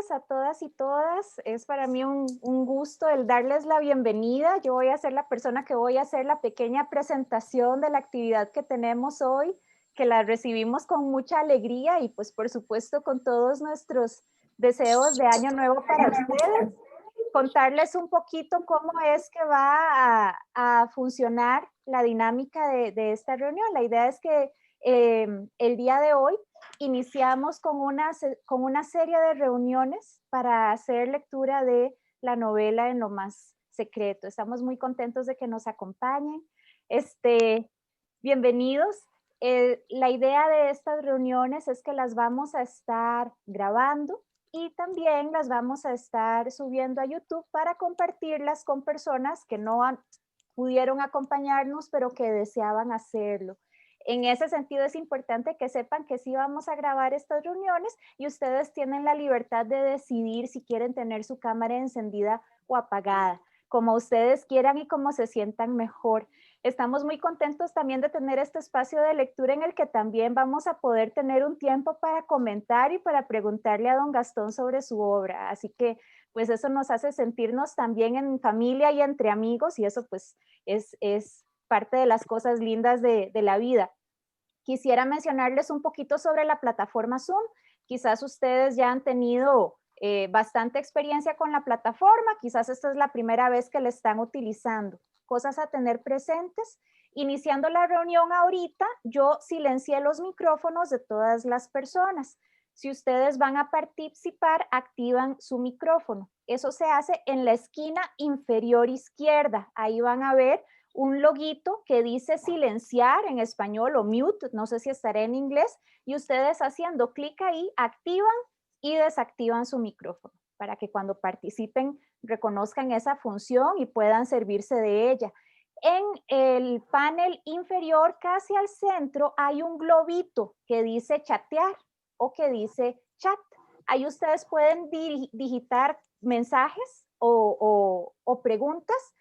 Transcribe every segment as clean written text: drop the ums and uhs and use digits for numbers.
noches a todas y todas. Es para mí un gusto el darles la bienvenida. Yo voy a ser la persona que voy a hacer la pequeña presentación de la actividad que tenemos hoy, que la recibimos con mucha alegría y pues por supuesto con todos nuestros deseos de año nuevo para ustedes. Contarles un poquito cómo es que va a funcionar la dinámica de esta reunión. La idea es que el día de hoy iniciamos con una serie de reuniones para hacer lectura de la novela En lo más secreto. Estamos muy contentos de que nos acompañen. Bienvenidos. La idea de estas reuniones es que las vamos a estar grabando y también las vamos a estar subiendo a YouTube para compartirlas con personas que no pudieron acompañarnos, pero que deseaban hacerlo. En ese sentido es importante que sepan que sí vamos a grabar estas reuniones y ustedes tienen la libertad de decidir si quieren tener su cámara encendida o apagada, como ustedes quieran y como se sientan mejor. Estamos muy contentos también de tener este espacio de lectura en el que también vamos a poder tener un tiempo para comentar y para preguntarle a don Gastón sobre su obra. Así que pues eso nos hace sentirnos también en familia y entre amigos y eso pues es parte de las cosas lindas de la vida. Quisiera mencionarles un poquito sobre la plataforma Zoom. Quizás ustedes ya han tenido bastante experiencia con la plataforma, quizás esta es la primera vez que la están utilizando. Cosas a tener presentes. Iniciando la reunión ahorita, yo silencié los micrófonos de todas las personas. Si ustedes van a participar, activan su micrófono. Eso se hace en la esquina inferior izquierda. Ahí van a ver un loguito que dice silenciar en español o mute, no sé si estará en inglés, y ustedes haciendo clic ahí activan y desactivan su micrófono para que cuando participen reconozcan esa función y puedan servirse de ella. En el panel inferior, casi al centro, hay un globito que dice chatear o que dice chat. Ahí ustedes pueden digitar mensajes o preguntas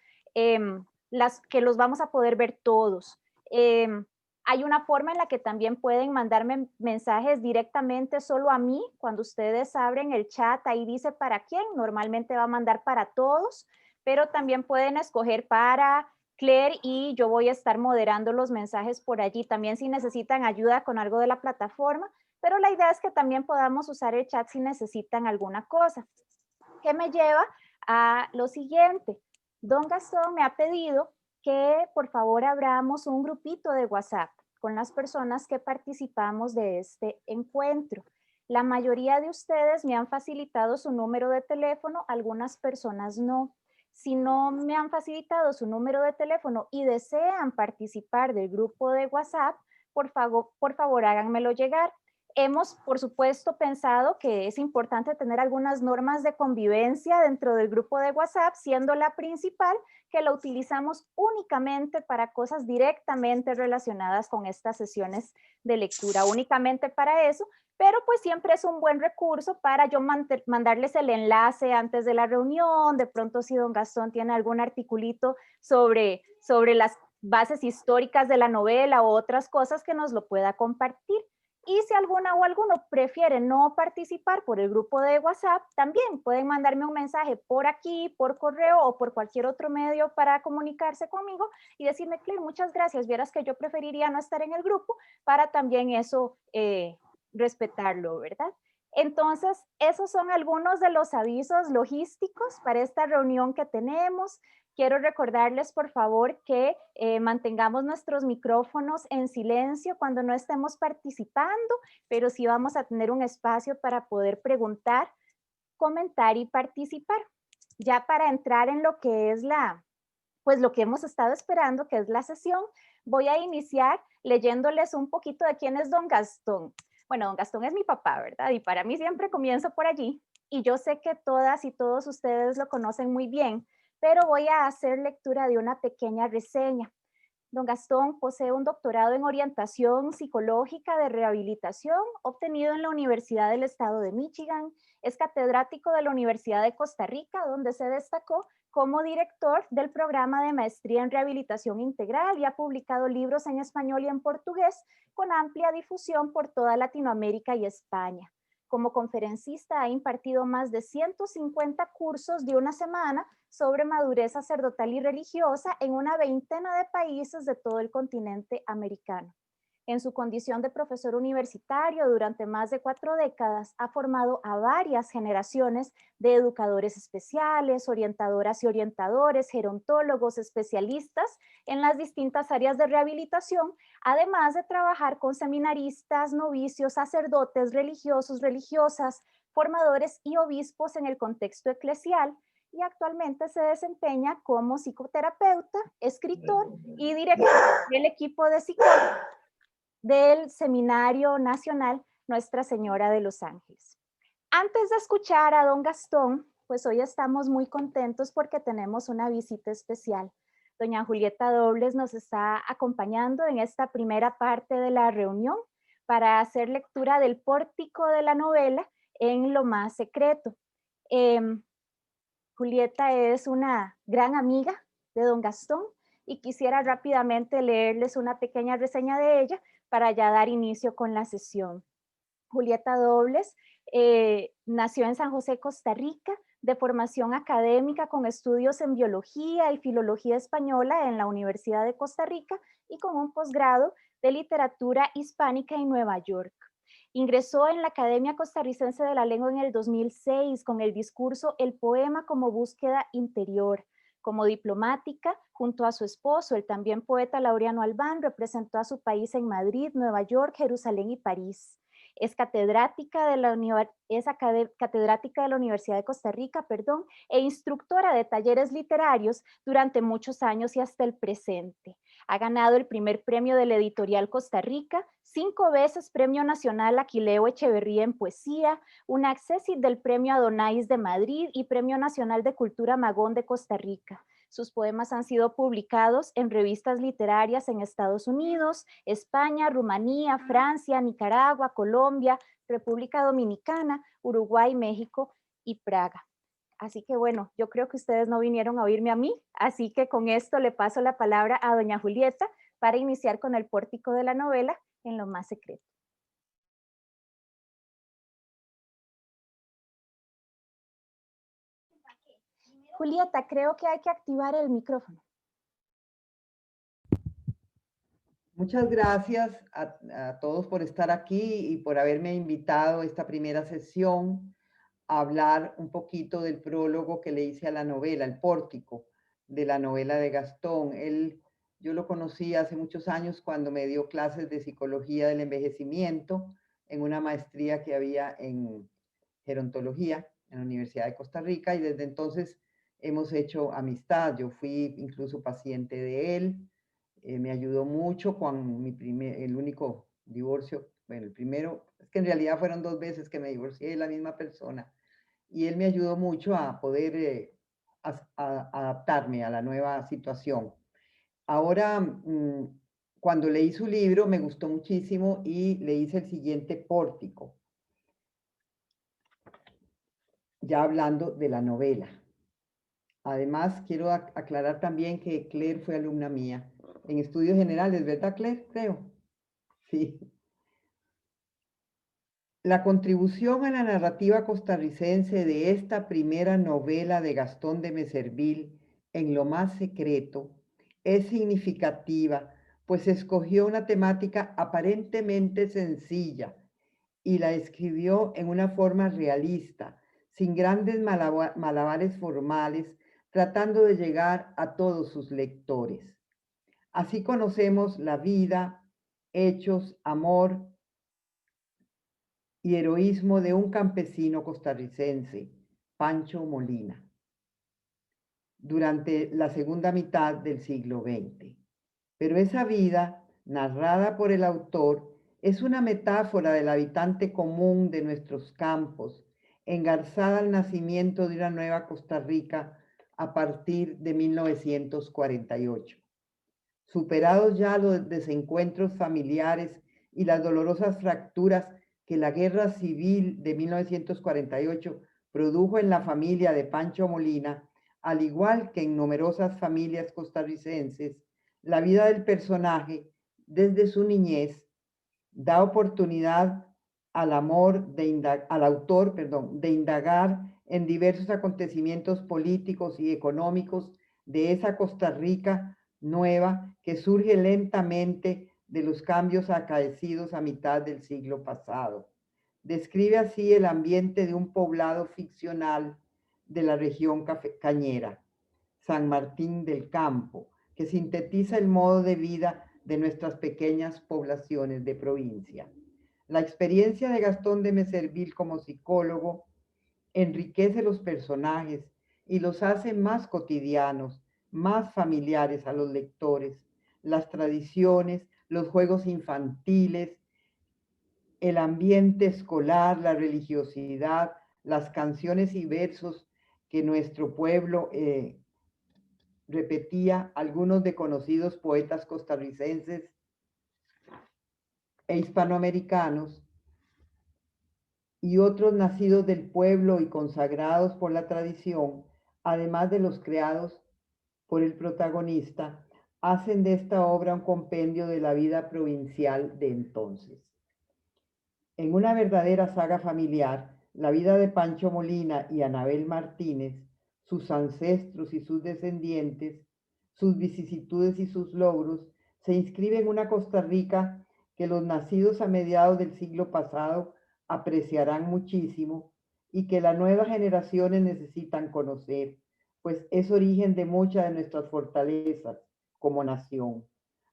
las que los vamos a poder ver todos. Hay una forma en la que también pueden mandarme mensajes directamente solo a mí. Cuando ustedes abren el chat, ahí dice para quién. Normalmente va a mandar para todos, pero también pueden escoger para Claire y yo voy a estar moderando los mensajes por allí. También si necesitan ayuda con algo de la plataforma, pero la idea es que también podamos usar el chat si necesitan alguna cosa. ¿Qué me lleva a lo siguiente? Don Gastón me ha pedido que por favor abramos un grupito de WhatsApp con las personas que participamos de este encuentro. La mayoría de ustedes me han facilitado su número de teléfono, algunas personas no. Si no me han facilitado su número de teléfono y desean participar del grupo de WhatsApp, por favor háganmelo llegar. Hemos, por supuesto, pensado que es importante tener algunas normas de convivencia dentro del grupo de WhatsApp, siendo la principal que lo utilizamos únicamente para cosas directamente relacionadas con estas sesiones de lectura, únicamente para eso, pero pues siempre es un buen recurso para yo mandarles el enlace antes de la reunión, de pronto si don Gastón tiene algún articulito sobre las bases históricas de la novela o otras cosas que nos lo pueda compartir. Y si alguna o alguno prefiere no participar por el grupo de WhatsApp, también pueden mandarme un mensaje por aquí, por correo o por cualquier otro medio para comunicarse conmigo y decirme, Claire, muchas gracias, vieras que yo preferiría no estar en el grupo para también eso respetarlo, ¿verdad? Entonces, esos son algunos de los avisos logísticos para esta reunión que tenemos. Quiero recordarles, por favor, que mantengamos nuestros micrófonos en silencio cuando no estemos participando, pero sí vamos a tener un espacio para poder preguntar, comentar y participar. Ya para entrar en lo que es pues lo que hemos estado esperando, que es la sesión, voy a iniciar leyéndoles un poquito de quién es don Gastón. Bueno, don Gastón es mi papá, ¿verdad? Y para mí siempre comienzo por allí. Y yo sé que todas y todos ustedes lo conocen muy bien, pero voy a hacer lectura de una pequeña reseña. Don Gastón posee un doctorado en orientación psicológica de rehabilitación obtenido en la Universidad del Estado de Michigan. Es catedrático de la Universidad de Costa Rica, donde se destacó como director del programa de maestría en rehabilitación integral y ha publicado libros en español y en portugués con amplia difusión por toda Latinoamérica y España. Como conferencista ha impartido más de 150 cursos de una semana sobre madurez sacerdotal y religiosa en una veintena de países de todo el continente americano. En su condición de profesor universitario durante más de 4 décadas, ha formado a varias generaciones de educadores especiales, orientadoras y orientadores, gerontólogos, especialistas en las distintas áreas de rehabilitación, además de trabajar con seminaristas, novicios, sacerdotes, religiosos, religiosas, formadores y obispos en el contexto eclesial, y actualmente se desempeña como psicoterapeuta, escritor y director del equipo de psicólogos del Seminario Nacional Nuestra Señora de los Ángeles. Antes de escuchar a don Gastón, pues hoy estamos muy contentos porque tenemos una visita especial. Doña Julieta Dobles nos está acompañando en esta primera parte de la reunión para hacer lectura del pórtico de la novela En lo más secreto. Julieta es una gran amiga de don Gastón y quisiera rápidamente leerles una pequeña reseña de ella para ya dar inicio con la sesión. Julieta Dobles nació en San José, Costa Rica, de formación académica con estudios en biología y filología española en la Universidad de Costa Rica y con un posgrado de literatura hispánica en Nueva York. Ingresó en la Academia Costarricense de la Lengua en el 2006 con el discurso El poema como búsqueda interior. Como diplomática, junto a su esposo, el también poeta Laureano Albán, representó a su país en Madrid, Nueva York, Jerusalén y París. Es catedrática de la Universidad de Costa Rica, e instructora de talleres literarios durante muchos años y hasta el presente. Ha ganado el primer premio de la editorial Costa Rica, 5 veces Premio Nacional Aquileo Echeverría en Poesía, una accésit del Premio Adonais de Madrid y Premio Nacional de Cultura Magón de Costa Rica. Sus poemas han sido publicados en revistas literarias en Estados Unidos, España, Rumanía, Francia, Nicaragua, Colombia, República Dominicana, Uruguay, México y Praga. Así que bueno, yo creo que ustedes no vinieron a oírme a mí, así que con esto le paso la palabra a doña Julieta para iniciar con el pórtico de la novela En lo más secreto. Julieta, creo que hay que activar el micrófono. Muchas gracias a todos por estar aquí y por haberme invitado a esta primera sesión a hablar un poquito del prólogo que le hice a la novela, el pórtico de la novela de Gastón. Yo lo conocí hace muchos años cuando me dio clases de psicología del envejecimiento en una maestría que había en gerontología en la Universidad de Costa Rica, y desde entonces hemos hecho amistad. Yo fui incluso paciente de él. Me ayudó mucho con el único divorcio, bueno, el primero, es que en realidad fueron 2 veces que me divorcié de la misma persona, y él me ayudó mucho a poder adaptarme a la nueva situación. Ahora, cuando leí su libro me gustó muchísimo y le hice el siguiente pórtico, ya hablando de la novela. Además, quiero aclarar también que Claire fue alumna mía en estudios generales, ¿verdad, Claire? Creo. Sí. La contribución a la narrativa costarricense de esta primera novela de Gastón de Meservil, En lo más secreto, es significativa, pues escogió una temática aparentemente sencilla y la escribió en una forma realista, sin grandes malabares formales, tratando de llegar a todos sus lectores. Así conocemos la vida, hechos, amor y heroísmo de un campesino costarricense, Pancho Molina, durante la segunda mitad del siglo XX. Pero esa vida, narrada por el autor, es una metáfora del habitante común de nuestros campos, engarzada al nacimiento de una nueva Costa Rica a partir de 1948. Superados ya los desencuentros familiares y las dolorosas fracturas que la Guerra Civil de 1948 produjo en la familia de Pancho Molina, al igual que en numerosas familias costarricenses, la vida del personaje, desde su niñez, da oportunidad al autor, de indagar en diversos acontecimientos políticos y económicos de esa Costa Rica nueva que surge lentamente de los cambios acaecidos a mitad del siglo pasado. Describe así el ambiente de un poblado ficcional de la región cañera, San Martín del Campo, que sintetiza el modo de vida de nuestras pequeñas poblaciones de provincia. La experiencia de Gastón de Meservil como psicólogo enriquece los personajes y los hace más cotidianos, más familiares a los lectores. Las tradiciones, los juegos infantiles, el ambiente escolar, la religiosidad, las canciones y versos que nuestro pueblo repetía, algunos de conocidos poetas costarricenses e hispanoamericanos, y otros nacidos del pueblo y consagrados por la tradición, además de los creados por el protagonista, hacen de esta obra un compendio de la vida provincial de entonces. En una verdadera saga familiar, la vida de Pancho Molina y Anabel Martínez, sus ancestros y sus descendientes, sus vicisitudes y sus logros, se inscribe en una Costa Rica que los nacidos a mediados del siglo pasado apreciarán muchísimo y que las nuevas generaciones necesitan conocer, pues es origen de muchas de nuestras fortalezas como nación.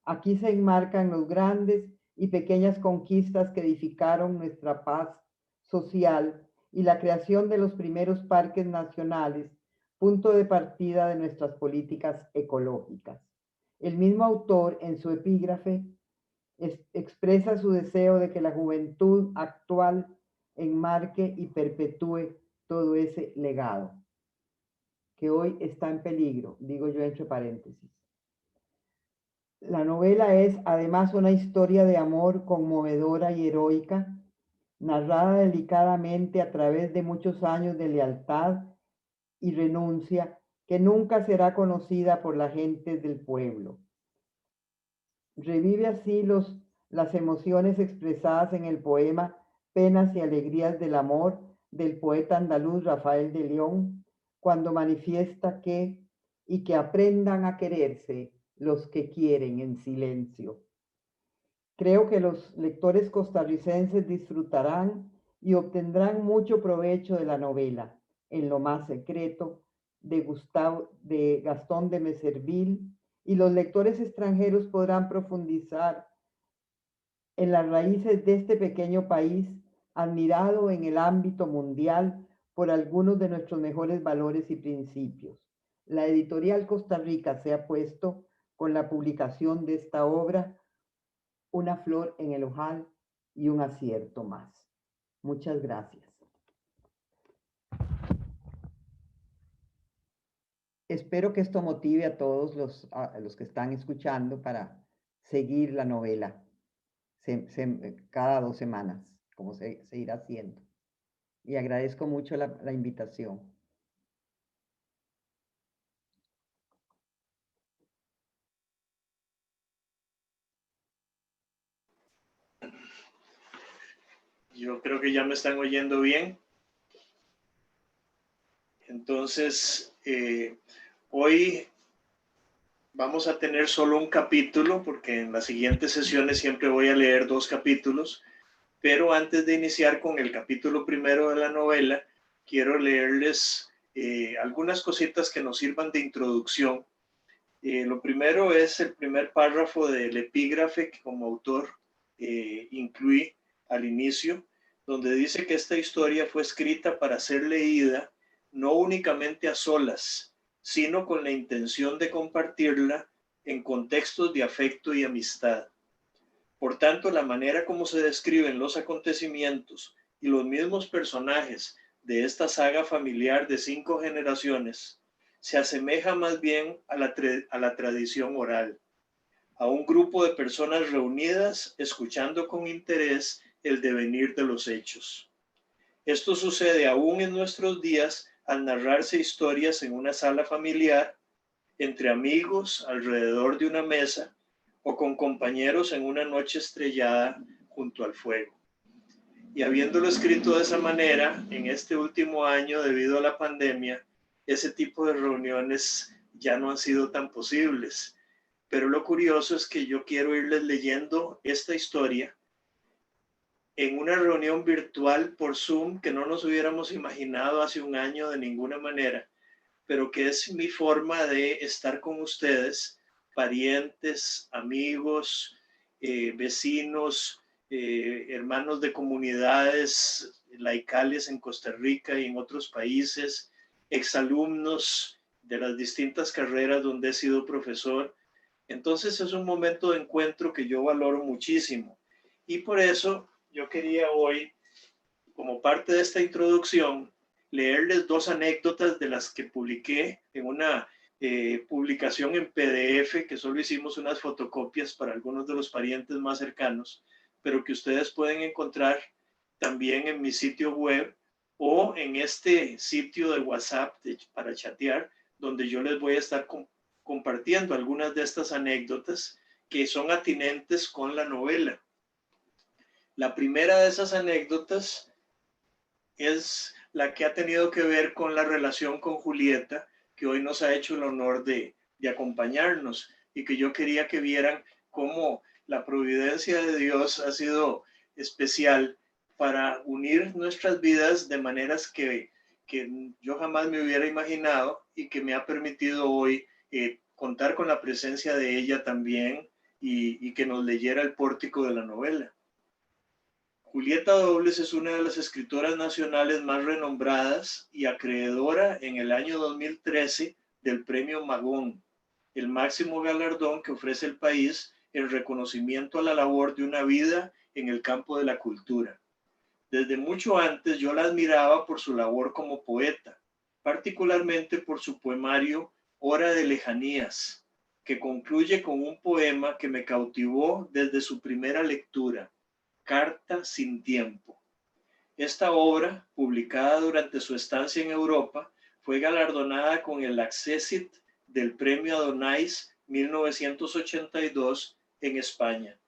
Aquí se enmarcan los grandes y pequeñas conquistas que edificaron nuestra paz social y la creación de los primeros parques nacionales, punto de partida de nuestras políticas ecológicas. El mismo autor, en su epígrafe, expresa su deseo de que la juventud actual enmarque y perpetúe todo ese legado, que hoy está en peligro, digo yo entre paréntesis. La novela es además una historia de amor conmovedora y heroica, narrada delicadamente a través de muchos años de lealtad y renuncia que nunca será conocida por la gente del pueblo. Revive así las emociones expresadas en el poema Penas y Alegrías del Amor del poeta andaluz Rafael de León, cuando manifiesta que aprendan a quererse los que quieren en silencio. Creo que los lectores costarricenses disfrutarán y obtendrán mucho provecho de la novela, En lo más secreto, de Gastón de Meservil, y los lectores extranjeros podrán profundizar en las raíces de este pequeño país, admirado en el ámbito mundial por algunos de nuestros mejores valores y principios. La editorial Costa Rica se ha puesto con la publicación de esta obra una flor en el ojal y un acierto más. Muchas gracias. Espero que esto motive a todos los que están escuchando para seguir la novela cada 2 semanas, como se irá haciendo. Y agradezco mucho la invitación. Yo creo que ya me están oyendo bien. Entonces, hoy vamos a tener solo un capítulo, porque en las siguientes sesiones siempre voy a leer 2 capítulos, pero antes de iniciar con el capítulo primero de la novela, quiero leerles algunas cositas que nos sirvan de introducción. Lo primero es el primer párrafo del epígrafe que como autor incluí al inicio, donde dice que esta historia fue escrita para ser leída no únicamente a solas, sino con la intención de compartirla en contextos de afecto y amistad. Por tanto, la manera como se describen los acontecimientos y los mismos personajes de esta saga familiar de 5 generaciones se asemeja más bien a la tradición oral, a un grupo de personas reunidas escuchando con interés el devenir de los hechos. Esto sucede aún en nuestros días al narrarse historias en una sala familiar, entre amigos alrededor de una mesa o con compañeros en una noche estrellada junto al fuego. Y habiéndolo escrito de esa manera, en este último año, debido a la pandemia, ese tipo de reuniones ya no han sido tan posibles. Pero lo curioso es que yo quiero irles leyendo esta historia en una reunión virtual por Zoom que no nos hubiéramos imaginado hace un año de ninguna manera, pero que es mi forma de estar con ustedes, parientes, amigos, vecinos, hermanos de comunidades laicales en Costa Rica y en otros países, exalumnos de las distintas carreras donde he sido profesor. Entonces es un momento de encuentro que yo valoro muchísimo. Y por eso yo quería hoy, como parte de esta introducción, leerles dos anécdotas de las que publiqué en una publicación en PDF, que solo hicimos unas fotocopias para algunos de los parientes más cercanos, pero que ustedes pueden encontrar también en mi sitio web o en este sitio de WhatsApp para chatear, donde yo les voy a estar compartiendo algunas de estas anécdotas que son atinentes con la novela. La primera de esas anécdotas es la que ha tenido que ver con la relación con Julieta, que hoy nos ha hecho el honor de acompañarnos, y que yo quería que vieran cómo la providencia de Dios ha sido especial para unir nuestras vidas de maneras que yo jamás me hubiera imaginado, y que me ha permitido hoy contar con la presencia de ella también, y que nos leyera el pórtico de la novela. Julieta Dobles es una de las escritoras nacionales más renombradas y acreedora en el año 2013 del Premio Magón, el máximo galardón que ofrece el país en reconocimiento a la labor de una vida en el campo de la cultura. Desde mucho antes yo la admiraba por su labor como poeta, particularmente por su poemario Hora de Lejanías, que concluye con un poema que me cautivó desde su primera lectura, Carta sin tiempo. Esta obra, publicada durante su estancia en Europa, fue galardonada con el Accessit del Premio Adonais 1982 en España.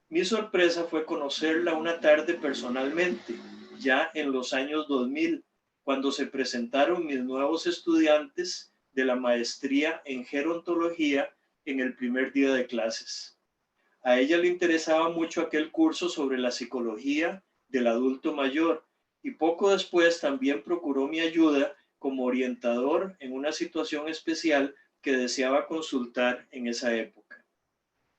Mi sorpresa fue conocerla una tarde personalmente, ya en los años 2000, cuando se presentaron mis nuevos estudiantes de la maestría en gerontología en el primer día de clases. A ella le interesaba mucho aquel curso sobre la psicología del adulto mayor, y poco después también procuró mi ayuda como orientador en una situación especial que deseaba consultar en esa época.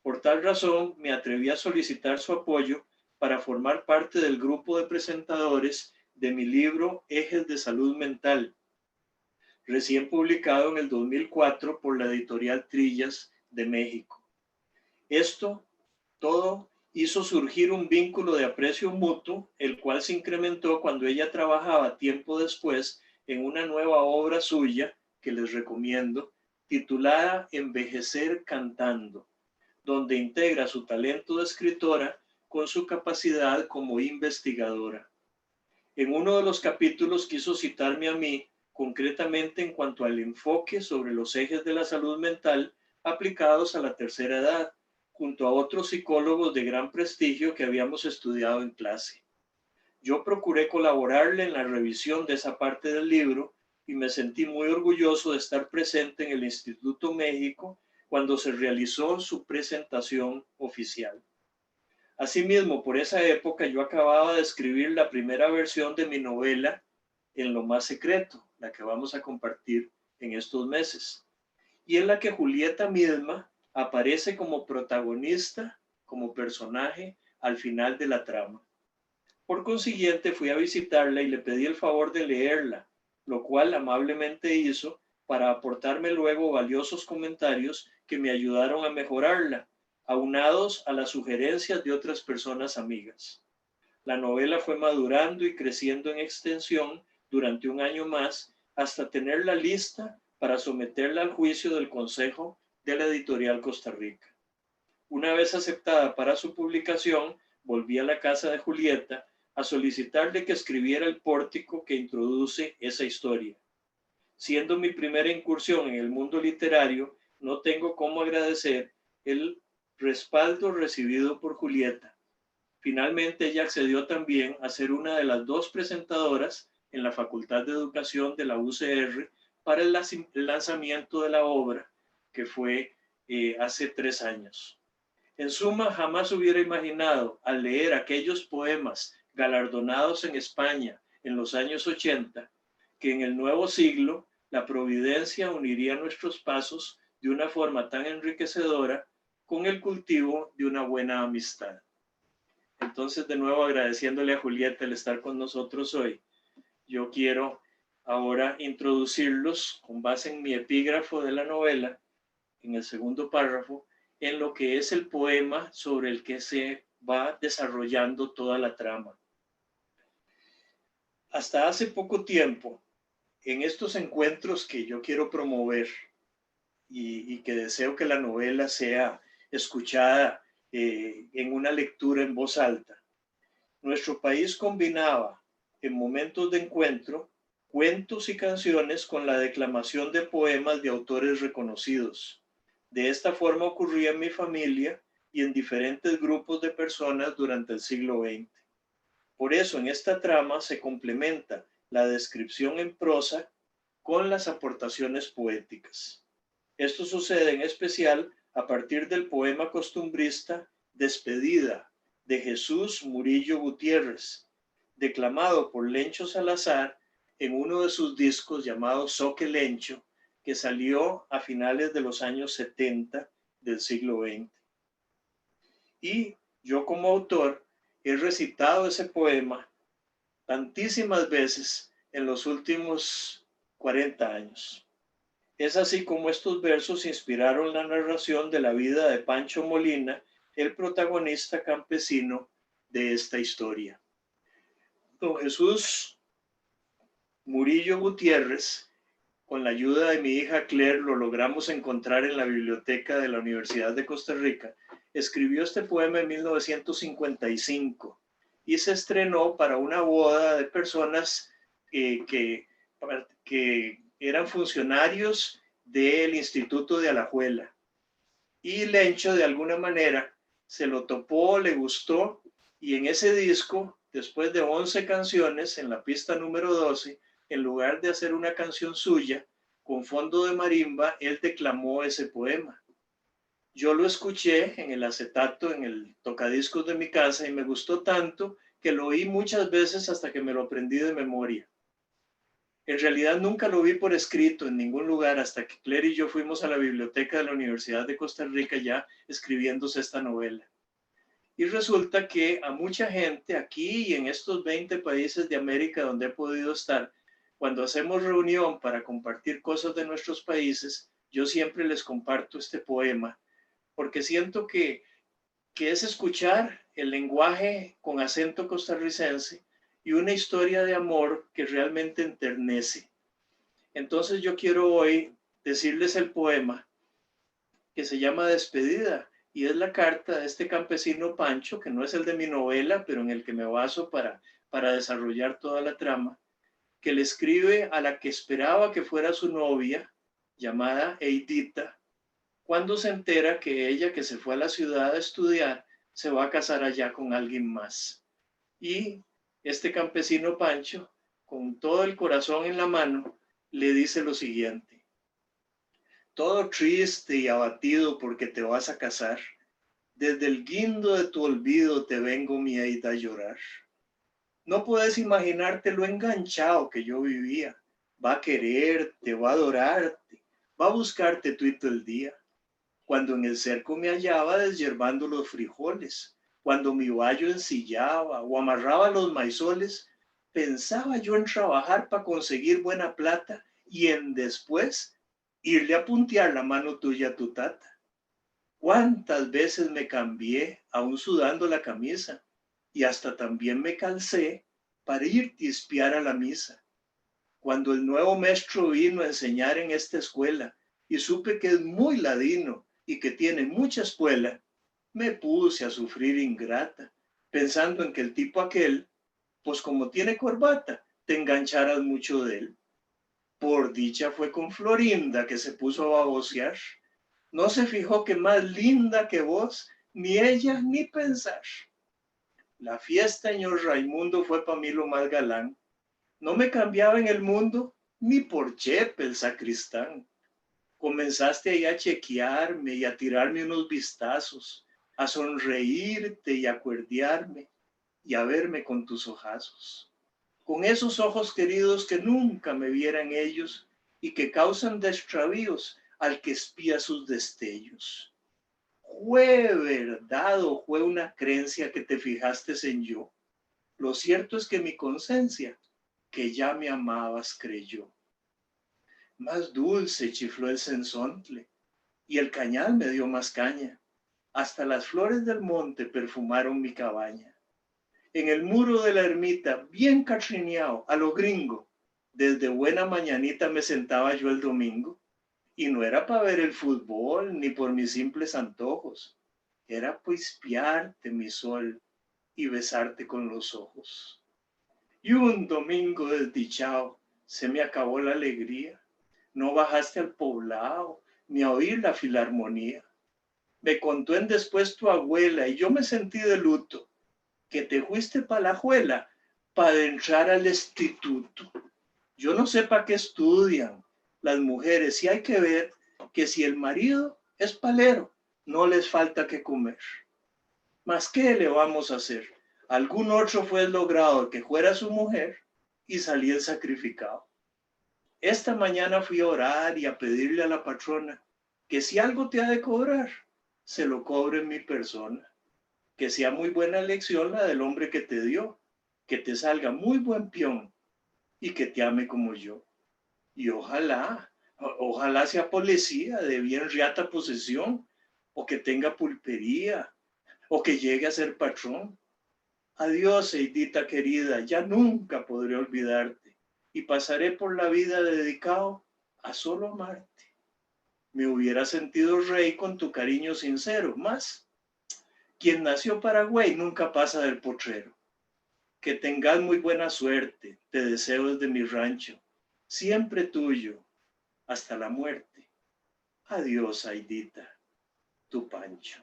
Por tal razón, me atreví a solicitar su apoyo para formar parte del grupo de presentadores de mi libro Ejes de Salud Mental, recién publicado en el 2004 por la editorial Trillas de México. Esto todo hizo surgir un vínculo de aprecio mutuo, el cual se incrementó cuando ella trabajaba tiempo después en una nueva obra suya que les recomiendo, titulada Envejecer cantando, donde integra su talento de escritora con su capacidad como investigadora. En uno de los capítulos quiso citarme a mí, concretamente en cuanto al enfoque sobre los ejes de la salud mental aplicados a la tercera edad, junto a otros psicólogos de gran prestigio que habíamos estudiado en clase. Yo procuré colaborarle en la revisión de esa parte del libro y me sentí muy orgulloso de estar presente en el Instituto México cuando se realizó su presentación oficial. Asimismo, por esa época yo acababa de escribir la primera versión de mi novela En lo más secreto, la que vamos a compartir en estos meses, y en la que Julieta misma aparece como protagonista, como personaje al final de la trama. Por consiguiente, fui a visitarla y le pedí el favor de leerla, lo cual amablemente hizo para aportarme luego valiosos comentarios que me ayudaron a mejorarla, aunados a las sugerencias de otras personas amigas. La novela fue madurando y creciendo en extensión durante un año más hasta tenerla lista para someterla al juicio del Consejo de la Editorial Costa Rica. Una vez aceptada para su publicación, volví a la casa de Julieta a solicitarle que escribiera el pórtico que introduce esa historia. Siendo mi primera incursión en el mundo literario, no tengo cómo agradecer el respaldo recibido por Julieta, Finalmente, ella accedió también a ser una de las 2 presentadoras en la Facultad de Educación de la UCR para el lanzamiento de la obra, que fue hace 3 años. En suma, jamás hubiera imaginado, al leer aquellos poemas galardonados en España en los años 80, que en el nuevo siglo la providencia uniría nuestros pasos de una forma tan enriquecedora con el cultivo de una buena amistad. Entonces, de nuevo, agradeciéndole a Julieta el estar con nosotros hoy, yo quiero ahora introducirlos con base en mi epígrafo de la novela, en el segundo párrafo, en lo que es el poema sobre el que se va desarrollando toda la trama. Hasta hace poco tiempo, en estos encuentros que yo quiero promover y que deseo que la novela sea escuchada en una lectura en voz alta, nuestro país combinaba en momentos de encuentro cuentos y canciones con la declamación de poemas de autores reconocidos. De esta forma ocurría en mi familia y en diferentes grupos de personas durante el siglo XX. Por eso en esta trama se complementa la descripción en prosa con las aportaciones poéticas. Esto sucede en especial a partir del poema costumbrista Despedida de Jesús Murillo Gutiérrez, declamado por Lencho Salazar en uno de sus discos llamado Soque Lencho, que salió a finales de los años 70 del siglo XX. Y yo como autor he recitado ese poema tantísimas veces en los últimos 40 años. Es así como estos versos inspiraron la narración de la vida de Pancho Molina, el protagonista campesino de esta historia. Don Jesús Murillo Gutiérrez, con la ayuda de mi hija Claire, lo logramos encontrar en la biblioteca de la Universidad de Costa Rica, escribió este poema en 1955 y se estrenó para una boda de personas que eran funcionarios del Instituto de Alajuela. Y Lencho, de alguna manera, se lo topó, le gustó, y en ese disco, después de 11 canciones, en la pista número 12, en lugar de hacer una canción suya, con fondo de marimba, él declamó ese poema. Yo lo escuché en el acetato, en el tocadiscos de mi casa, y me gustó tanto que lo oí muchas veces hasta que me lo aprendí de memoria. En realidad nunca lo vi por escrito en ningún lugar hasta que Claire y yo fuimos a la biblioteca de la Universidad de Costa Rica ya escribiéndose esta novela. Y resulta que a mucha gente aquí y en estos 20 países de América donde he podido estar, cuando hacemos reunión para compartir cosas de nuestros países, yo siempre les comparto este poema, porque siento que es escuchar el lenguaje con acento costarricense y una historia de amor que realmente enternece. Entonces yo quiero hoy decirles el poema que se llama Despedida y es la carta de este campesino Pancho, que no es el de mi novela, pero en el que me baso para desarrollar toda la trama, que le escribe a la que esperaba que fuera su novia, llamada Eidita, cuando se entera que ella, que se fue a la ciudad a estudiar, se va a casar allá con alguien más. Y este campesino Pancho, con todo el corazón en la mano, le dice lo siguiente: todo triste y abatido porque te vas a casar, desde el guindo de tu olvido te vengo, mi Eida, a llorar. No puedes imaginarte lo enganchado que yo vivía. Va a quererte, va a adorarte, va a buscarte tuito el día. Cuando en el cerco me hallaba deshiervando los frijoles, cuando mi vallo ensillaba o amarraba los maizoles, pensaba yo en trabajar para conseguir buena plata y en después irle a puntear la mano tuya a tu tata. ¿Cuántas veces me cambié, aún sudando la camisa, y hasta también me calcé para ir a espiar a la misa? Cuando el nuevo maestro vino a enseñar en esta escuela y supe que es muy ladino y que tiene mucha espuela, me puse a sufrir ingrata, pensando en que el tipo aquel, pues como tiene corbata, te engancharas mucho de él. Por dicha fue con Florinda que se puso a babosear. No se fijó que más linda que vos, ni ella ni pensar. La fiesta, señor Raimundo, fue para mí lo más galán. No me cambiaba en el mundo ni por Chepe, el sacristán. Comenzaste ahí a chequearme y a tirarme unos vistazos, a sonreírte y a cuerdearme y a verme con tus ojazos. Con esos ojos queridos que nunca me vieran ellos y que causan extravíos al que espía sus destellos. ¿Fue verdad o fue una creencia que te fijaste en yo? Lo cierto es que mi conciencia, que ya me amabas, creyó. Más dulce chifló el cenzontle, y el cañal me dio más caña. Hasta las flores del monte perfumaron mi cabaña. En el muro de la ermita, bien catrineado, a lo gringo, desde buena mañanita me sentaba yo el domingo. Y no era para ver el fútbol, ni por mis simples antojos. Era para espiarte, mi sol, y besarte con los ojos. Y un domingo desdichado, se me acabó la alegría. No bajaste al poblado, ni a oír la filarmonía. Me contó en después tu abuela, y yo me sentí de luto, que te fuiste pa' la juela, para entrar al instituto. Yo no sé para qué estudian las mujeres, y hay que ver que si el marido es palero, no les falta que comer. Mas, ¿qué le vamos a hacer? Algún otro fue el logrado que fuera su mujer y salí el sacrificado. Esta mañana fui a orar y a pedirle a la patrona que si algo te ha de cobrar, se lo cobre en mi persona. Que sea muy buena elección la del hombre que te dio, que te salga muy buen peón y que te ame como yo. Y ojalá sea policía de bien riata posesión, o que tenga pulpería, o que llegue a ser patrón. Adiós, Eidita querida, ya nunca podré olvidarte, y pasaré por la vida dedicado a solo amarte. Me hubiera sentido rey con tu cariño sincero, más quien nació para güey nunca pasa del potrero. Que tengas muy buena suerte, te deseo desde mi rancho, siempre tuyo, hasta la muerte. Adiós, Aidita, tu Pancho.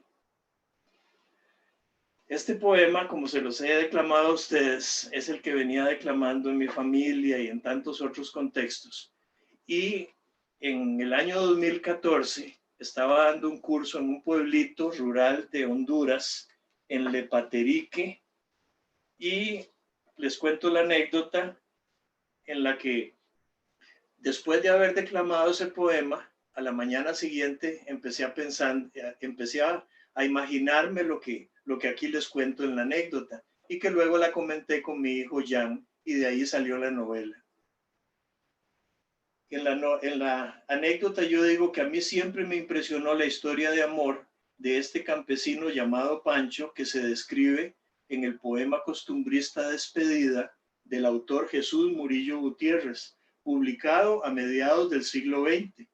Este poema, como se los he declamado a ustedes, es el que venía declamando en mi familia y en tantos otros contextos. Y en el año 2014 estaba dando un curso en un pueblito rural de Honduras, en Lepaterique, y les cuento la anécdota en la que después de haber declamado ese poema, a la mañana siguiente empecé a imaginarme lo que aquí les cuento en la anécdota y que luego la comenté con mi hijo Jan y de ahí salió la novela. En la anécdota yo digo que a mí siempre me impresionó la historia de amor de este campesino llamado Pancho que se describe en el poema costumbrista Despedida del autor Jesús Murillo Gutiérrez, publicado a mediados del siglo XX,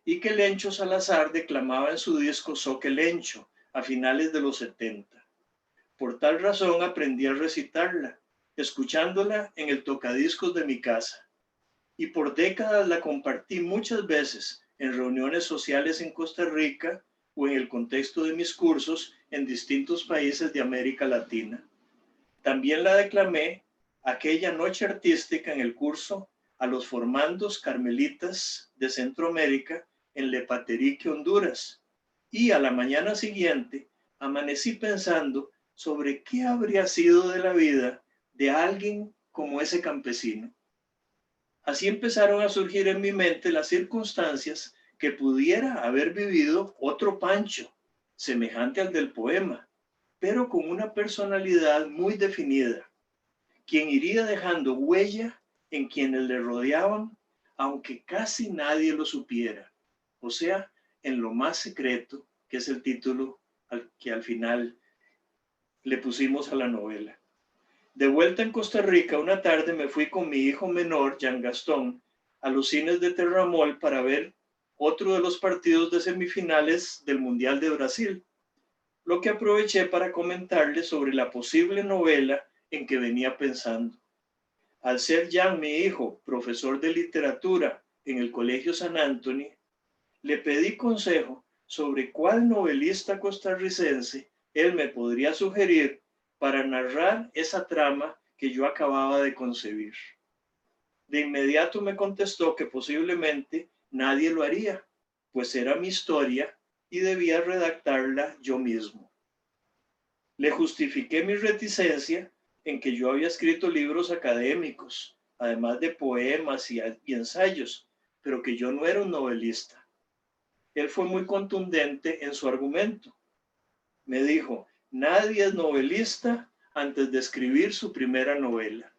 y que Lencho Salazar declamaba en su disco Soque Lencho a finales de los 70. Por tal razón aprendí a recitarla, escuchándola en el tocadiscos de mi casa, y por décadas la compartí muchas veces en reuniones sociales en Costa Rica o en el contexto de mis cursos en distintos países de América Latina. También la declamé aquella noche artística en el curso a los formandos carmelitas de Centroamérica en Lepaterique, Honduras. Y a la mañana siguiente amanecí pensando sobre qué habría sido de la vida de alguien como ese campesino. Así empezaron a surgir en mi mente las circunstancias que pudiera haber vivido otro Pancho, semejante al del poema, pero con una personalidad muy definida, quien iría dejando huella en quienes le rodeaban, aunque casi nadie lo supiera, o sea, en lo más secreto, que es el título que al final le pusimos a la novela. De vuelta en Costa Rica, una tarde me fui con mi hijo menor, Jean Gastón, a los cines de Terramol para ver otro de los partidos de semifinales del Mundial de Brasil, lo que aproveché para comentarle sobre la posible novela en que venía pensando. Al ser Jean, mi hijo, profesor de literatura en el Colegio San Antonio, le pedí consejo sobre cuál novelista costarricense él me podría sugerir para narrar esa trama que yo acababa de concebir. De inmediato me contestó que posiblemente nadie lo haría, pues era mi historia y debía redactarla yo mismo. Le justifiqué mi reticencia en que yo había escrito libros académicos, además de poemas y ensayos, pero que yo no era un novelista. Él fue muy contundente en su argumento. Me dijo, nadie es novelista antes de escribir su primera novela.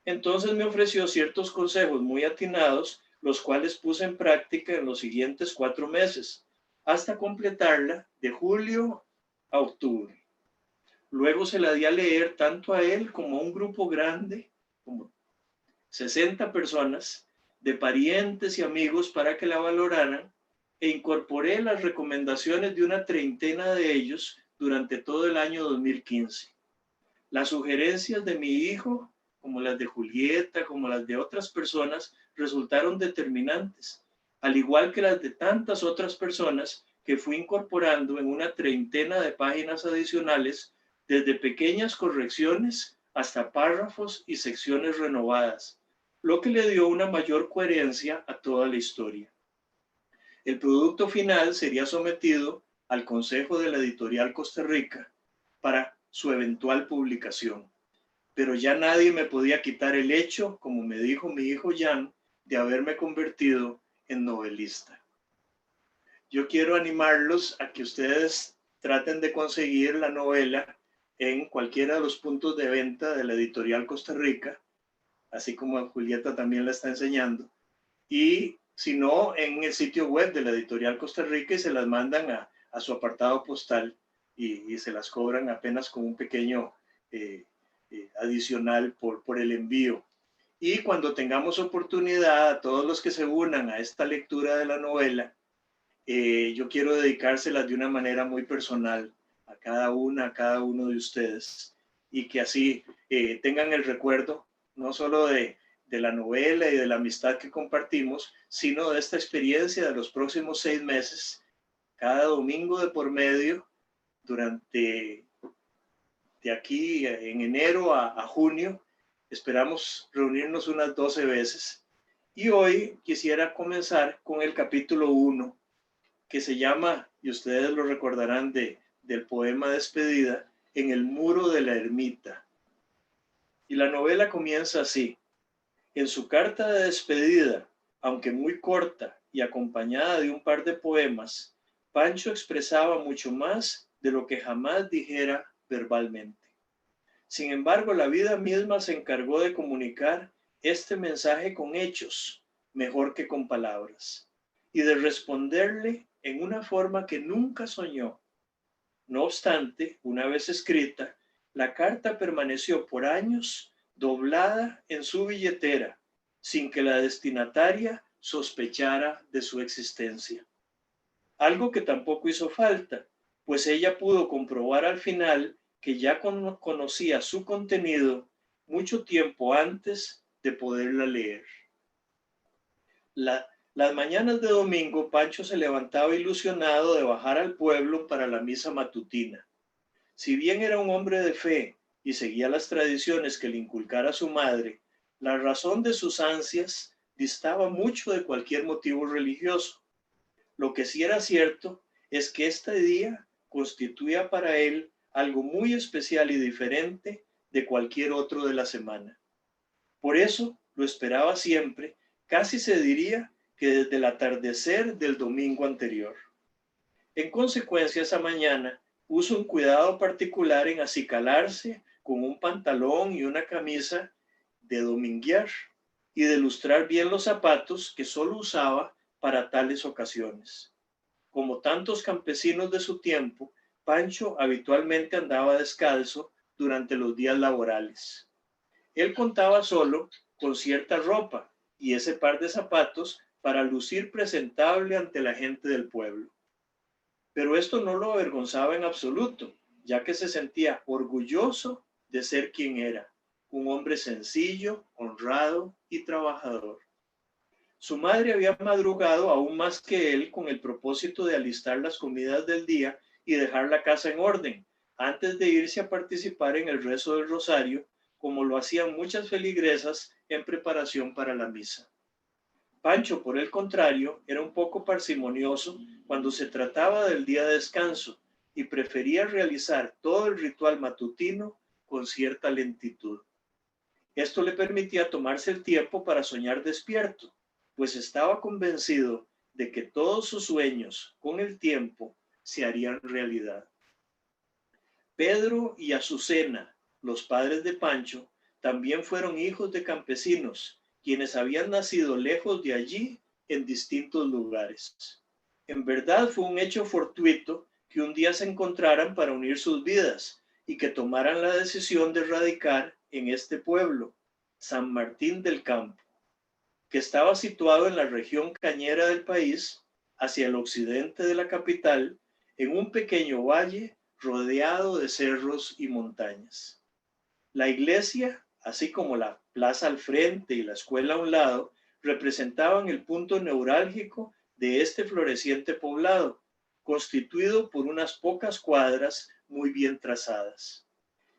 Entonces me ofreció ciertos consejos muy atinados, los cuales puse en práctica en los siguientes 4 meses, hasta completarla de julio a octubre. Luego se la di a leer tanto a él como a un grupo grande, como 60 personas, de parientes y amigos para que la valoraran, e incorporé las recomendaciones de una treintena de ellos durante todo el año 2015. Las sugerencias de mi hijo, como las de Julieta, como las de otras personas, resultaron determinantes, al igual que las de tantas otras personas que fui incorporando en una treintena de páginas adicionales, desde pequeñas correcciones hasta párrafos y secciones renovadas, lo que le dio una mayor coherencia a toda la historia. El producto final sería sometido al Consejo de la Editorial Costa Rica para su eventual publicación. Pero ya nadie me podía quitar el hecho, como me dijo mi hijo Jan, de haberme convertido en novelista. Yo quiero animarlos a que ustedes traten de conseguir la novela en cualquiera de los puntos de venta de la Editorial Costa Rica, así como Julieta también la está enseñando, y si no, en el sitio web de la Editorial Costa Rica, y se las mandan a su apartado postal y se las cobran apenas con un pequeño adicional por el envío. Y cuando tengamos oportunidad, a todos los que se unan a esta lectura de la novela, yo quiero dedicárselas de una manera muy personal a cada uno de ustedes, y que así tengan el recuerdo no solo de la novela y de la amistad que compartimos, sino de esta experiencia de los próximos 6 meses, cada domingo de por medio, durante de aquí en enero a junio. Esperamos reunirnos unas 12 veces. Y hoy quisiera comenzar con el capítulo 1, que se llama, y ustedes lo recordarán del poema Despedida, En el muro de la ermita. Y la novela comienza así. En su carta de despedida, aunque muy corta y acompañada de un par de poemas, Pancho expresaba mucho más de lo que jamás dijera verbalmente. Sin embargo, la vida misma se encargó de comunicar este mensaje con hechos, mejor que con palabras, y de responderle en una forma que nunca soñó. No obstante, una vez escrita, la carta permaneció por años doblada en su billetera, sin que la destinataria sospechara de su existencia. Algo que tampoco hizo falta, pues ella pudo comprobar al final que ya conocía su contenido mucho tiempo antes de poderla leer. Las mañanas de domingo, Pancho se levantaba ilusionado de bajar al pueblo para la misa matutina. Si bien era un hombre de fe y seguía las tradiciones que le inculcara su madre, la razón de sus ansias distaba mucho de cualquier motivo religioso. Lo que sí era cierto es que este día constituía para él algo muy especial y diferente de cualquier otro de la semana. Por eso lo esperaba siempre, casi se diría que desde el atardecer del domingo anterior. En consecuencia, esa mañana puso un cuidado particular en acicalarse con un pantalón y una camisa de dominguear y de lustrar bien los zapatos que solo usaba para tales ocasiones. Como tantos campesinos de su tiempo, Pancho habitualmente andaba descalzo durante los días laborales. Él contaba solo con cierta ropa y ese par de zapatos para lucir presentable ante la gente del pueblo. Pero esto no lo avergonzaba en absoluto, ya que se sentía orgulloso de ser quien era, un hombre sencillo, honrado y trabajador. Su madre había madrugado aún más que él con el propósito de alistar las comidas del día y dejar la casa en orden, antes de irse a participar en el rezo del rosario, como lo hacían muchas feligresas en preparación para la misa. Pancho, por el contrario, era un poco parsimonioso cuando se trataba del día de descanso y prefería realizar todo el ritual matutino con cierta lentitud. Esto le permitía tomarse el tiempo para soñar despierto, pues estaba convencido de que todos sus sueños, con el tiempo, se harían realidad. Pedro y Azucena, los padres de Pancho, también fueron hijos de campesinos, quienes habían nacido lejos de allí en distintos lugares. En verdad fue un hecho fortuito que un día se encontraran para unir sus vidas y que tomaran la decisión de radicar en este pueblo, San Martín del Campo, que estaba situado en la región cañera del país, hacia el occidente de la capital, en un pequeño valle rodeado de cerros y montañas. La iglesia, así como la plaza al frente y la escuela a un lado, representaban el punto neurálgico de este floreciente poblado, constituido por unas pocas cuadras muy bien trazadas.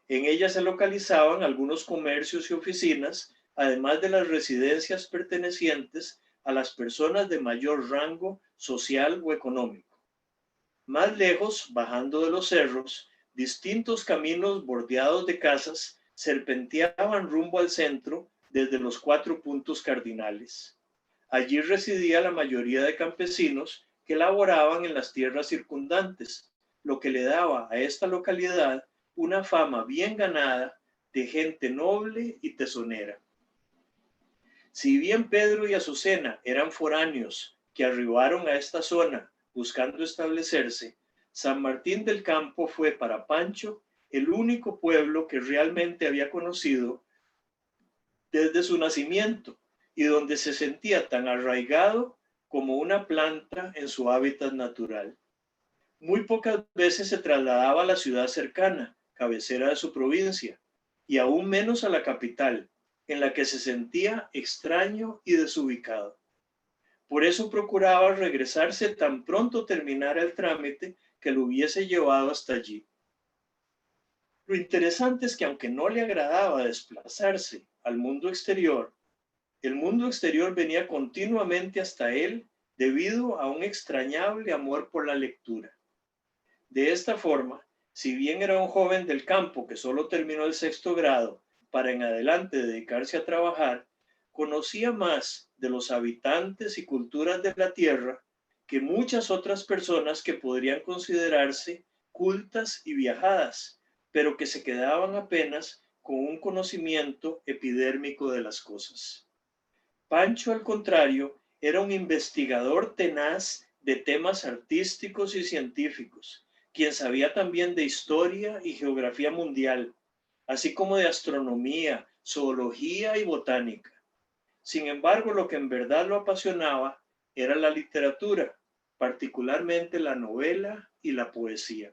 En ella se localizaban algunos comercios y oficinas, además de las residencias pertenecientes a las personas de mayor rango social o económico. Más lejos, bajando de los cerros, distintos caminos bordeados de casas serpenteaban rumbo al centro desde los 4 puntos cardinales. Allí residía la mayoría de campesinos que laboraban en las tierras circundantes, lo que le daba a esta localidad una fama bien ganada de gente noble y tesonera. Si bien Pedro y Azucena eran foráneos que arribaron a esta zona buscando establecerse, San Martín del Campo fue para Pancho el único pueblo que realmente había conocido desde su nacimiento y donde se sentía tan arraigado como una planta en su hábitat natural. Muy pocas veces se trasladaba a la ciudad cercana, cabecera de su provincia, y aún menos a la capital, en la que se sentía extraño y desubicado. Por eso procuraba regresarse tan pronto terminara el trámite que lo hubiese llevado hasta allí. Lo interesante es que aunque no le agradaba desplazarse al mundo exterior, el mundo exterior venía continuamente hasta él debido a un extrañable amor por la lectura. De esta forma, si bien era un joven del campo que solo terminó el 6º grado para en adelante dedicarse a trabajar, conocía más de los habitantes y culturas de la tierra que muchas otras personas que podrían considerarse cultas y viajadas, pero que se quedaban apenas con un conocimiento epidérmico de las cosas. Pancho, al contrario, era un investigador tenaz de temas artísticos y científicos, quien sabía también de historia y geografía mundial, así como de astronomía, zoología y botánica. Sin embargo, lo que en verdad lo apasionaba era la literatura, particularmente la novela y la poesía.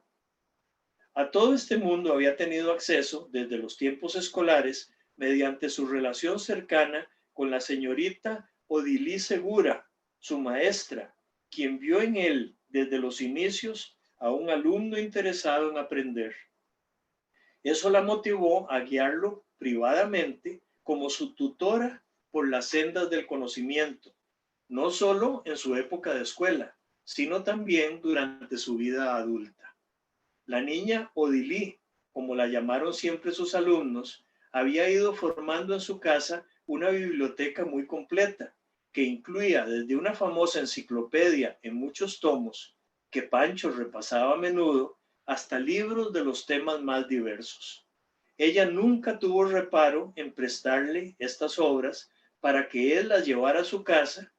A todo este mundo había tenido acceso desde los tiempos escolares mediante su relación cercana con la señorita Odilí Segura, su maestra, quien vio en él desde los inicios a un alumno interesado en aprender. Eso la motivó a guiarlo privadamente como su tutora por las sendas del conocimiento, no solo en su época de escuela, sino también durante su vida adulta. La niña Odilí, como la llamaron siempre sus alumnos, había ido formando en su casa una biblioteca muy completa, que incluía desde una famosa enciclopedia en muchos tomos, que Pancho repasaba a menudo, hasta libros de los temas más diversos. Ella nunca tuvo reparo en prestarle estas obras para que él las llevara a su casa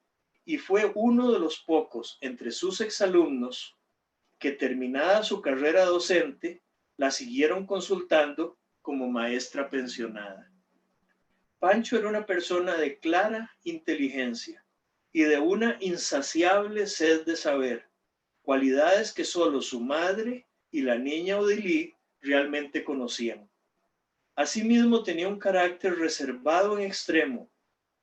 y fue uno de los pocos entre sus exalumnos que terminada su carrera docente la siguieron consultando como maestra pensionada. Pancho era una persona de clara inteligencia y de una insaciable sed de saber, cualidades que solo su madre y la niña Odilí realmente conocían. Asimismo, tenía un carácter reservado en extremo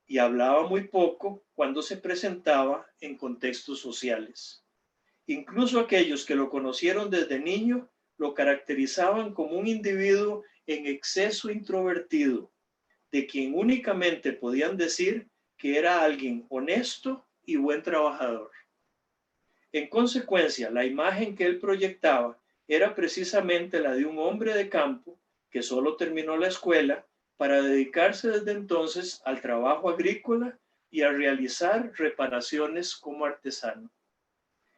y hablaba muy poco cuando se presentaba en contextos sociales. Incluso aquellos que lo conocieron desde niño lo caracterizaban como un individuo en exceso introvertido, de quien únicamente podían decir que era alguien honesto y buen trabajador. En consecuencia, la imagen que él proyectaba era precisamente la de un hombre de campo que solo terminó la escuela para dedicarse desde entonces al trabajo agrícola y a realizar reparaciones como artesano.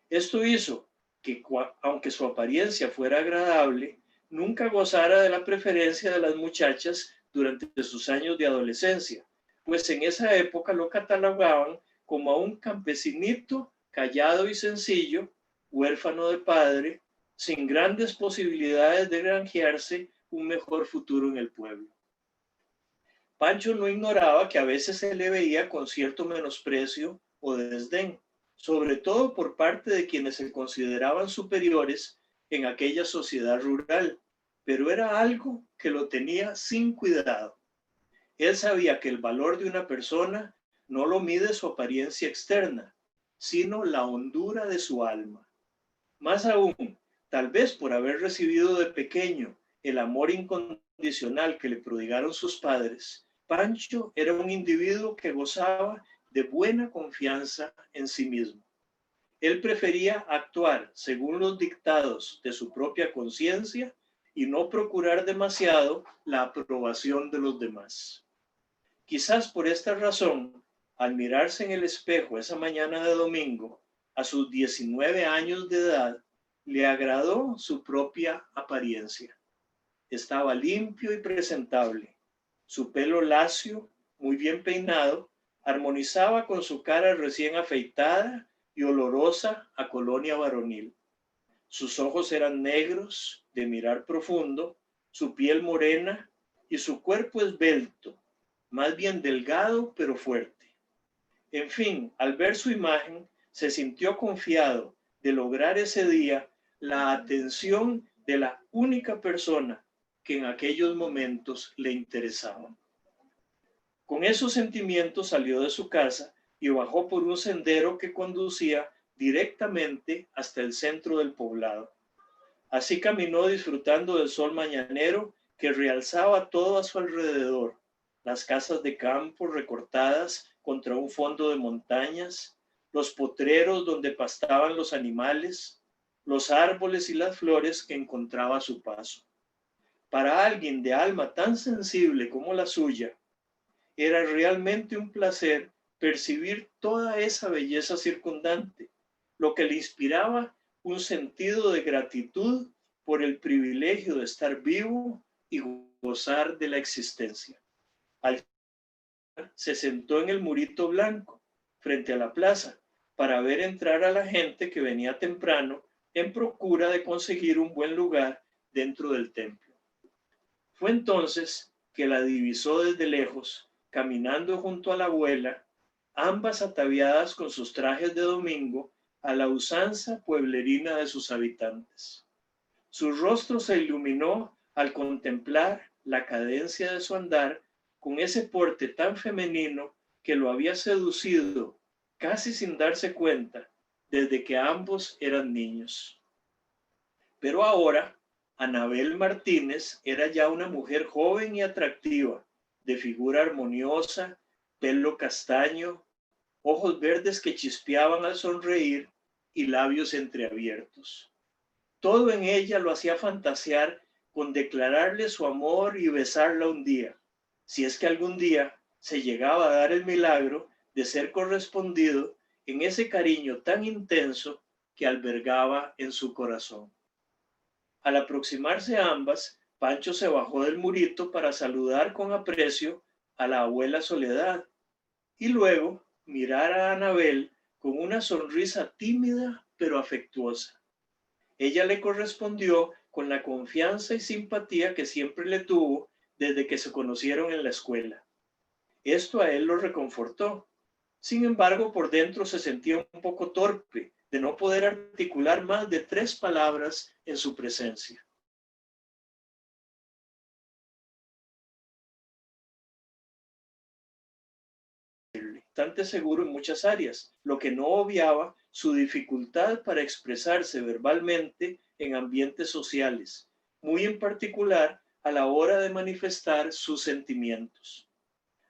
Esto hizo que, aunque su apariencia fuera agradable, nunca gozara de la preferencia de las muchachas durante sus años de adolescencia, pues en esa época lo catalogaban como a un campesinito callado y sencillo, huérfano de padre, sin grandes posibilidades de granjearse un mejor futuro en el pueblo. Pancho no ignoraba que a veces se le veía con cierto menosprecio o desdén, sobre todo por parte de quienes se consideraban superiores en aquella sociedad rural, pero era algo que lo tenía sin cuidado. Él sabía que el valor de una persona no lo mide su apariencia externa, sino la hondura de su alma. Más aún, tal vez por haber recibido de pequeño el amor incondicional que le prodigaron sus padres, Pancho era un individuo que gozaba de buena confianza en sí mismo. Él prefería actuar según los dictados de su propia conciencia y no procurar demasiado la aprobación de los demás. Quizás por esta razón, al mirarse en el espejo esa mañana de domingo, a sus 19 años de edad, le agradó su propia apariencia. Estaba limpio y presentable. Su pelo lacio, muy bien peinado, armonizaba con su cara recién afeitada y olorosa a colonia varonil. Sus ojos eran negros, de mirar profundo, su piel morena y su cuerpo esbelto, más bien delgado pero fuerte. En fin, al ver su imagen, se sintió confiado de lograr ese día la atención de la única persona que en aquellos momentos le interesaba. Con esos sentimientos salió de su casa y bajó por un sendero que conducía directamente hasta el centro del poblado. Así caminó disfrutando del sol mañanero que realzaba todo a su alrededor, las casas de campo recortadas contra un fondo de montañas, los potreros donde pastaban los animales, los árboles y las flores que encontraba a su paso. Para alguien de alma tan sensible como la suya, era realmente un placer percibir toda esa belleza circundante, lo que le inspiraba un sentido de gratitud por el privilegio de estar vivo y gozar de la existencia. Se sentó en el murito blanco frente a la plaza para ver entrar a la gente que venía temprano en procura de conseguir un buen lugar dentro del templo. Fue entonces que la divisó desde lejos, caminando junto a la abuela, ambas ataviadas con sus trajes de domingo a la usanza pueblerina de sus habitantes. Su rostro se iluminó al contemplar la cadencia de su andar con ese porte tan femenino que lo había seducido casi sin darse cuenta desde que ambos eran niños. Pero ahora, Anabel Martínez era ya una mujer joven y atractiva, de figura armoniosa, pelo castaño, ojos verdes que chispeaban al sonreír y labios entreabiertos. Todo en ella lo hacía fantasear con declararle su amor y besarla un día, si es que algún día se llegaba a dar el milagro de ser correspondido en ese cariño tan intenso que albergaba en su corazón. Al aproximarse a ambas, Pancho se bajó del murito para saludar con aprecio a la abuela Soledad y luego mirar a Anabel con una sonrisa tímida pero afectuosa. Ella le correspondió con la confianza y simpatía que siempre le tuvo desde que se conocieron en la escuela. Esto a él lo reconfortó. Sin embargo, por dentro se sentía un poco torpe de no poder articular más de 3 palabras en su presencia. Bastante seguro en muchas áreas, lo que no obviaba su dificultad para expresarse verbalmente en ambientes sociales, muy en particular a la hora de manifestar sus sentimientos.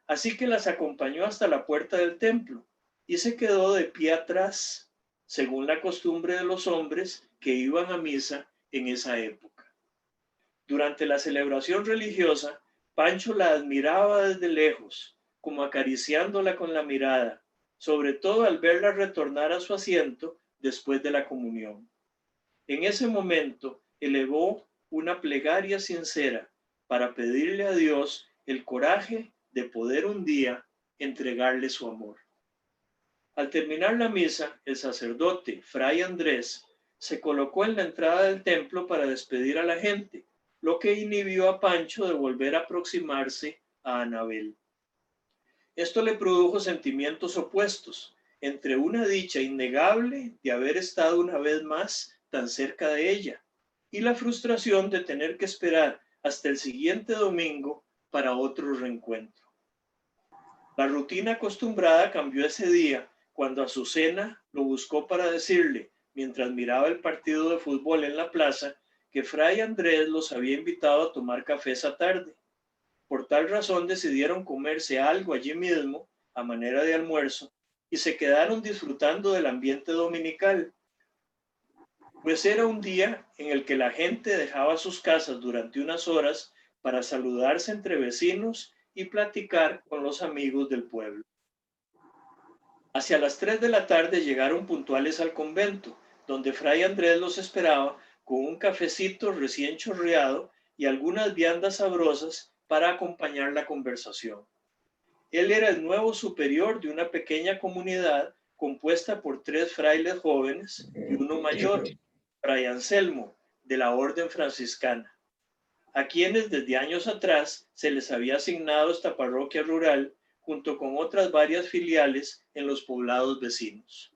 Así que las acompañó hasta la puerta del templo y se quedó de pie atrás, según la costumbre de los hombres que iban a misa en esa época. Durante la celebración religiosa, Pancho la admiraba desde lejos, como acariciándola con la mirada, sobre todo al verla retornar a su asiento después de la comunión. En ese momento elevó una plegaria sincera para pedirle a Dios el coraje de poder un día entregarle su amor. Al terminar la misa, el sacerdote, Fray Andrés, se colocó en la entrada del templo para despedir a la gente, lo que inhibió a Pancho de volver a aproximarse a Anabel. Esto le produjo sentimientos opuestos, entre una dicha innegable de haber estado una vez más tan cerca de ella y la frustración de tener que esperar hasta el siguiente domingo para otro reencuentro. La rutina acostumbrada cambió ese día cuando Azucena lo buscó para decirle, mientras miraba el partido de fútbol en la plaza, que Fray Andrés los había invitado a tomar café esa tarde. Por tal razón decidieron comerse algo allí mismo, a manera de almuerzo, y se quedaron disfrutando del ambiente dominical, pues era un día en el que la gente dejaba sus casas durante unas horas para saludarse entre vecinos y platicar con los amigos del pueblo. Hacia las 3 de la tarde llegaron puntuales al convento, donde Fray Andrés los esperaba con un cafecito recién chorreado y algunas viandas sabrosas para acompañar la conversación. Él era el nuevo superior de una pequeña comunidad compuesta por 3 frailes jóvenes y uno mayor, Fray Anselmo, de la Orden Franciscana, a quienes desde años atrás se les había asignado esta parroquia rural junto con otras varias filiales en los poblados vecinos.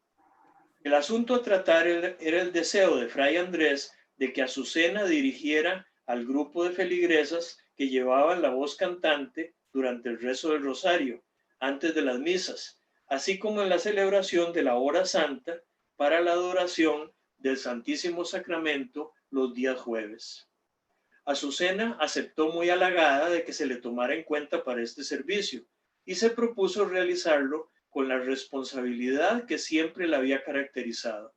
El asunto a tratar era el deseo de Fray Andrés de que Azucena dirigiera al grupo de feligresas que llevaban la voz cantante durante el rezo del rosario, antes de las misas, así como en la celebración de la hora santa para la adoración del Santísimo Sacramento los días jueves. Azucena aceptó muy halagada de que se le tomara en cuenta para este servicio y se propuso realizarlo con la responsabilidad que siempre la había caracterizado.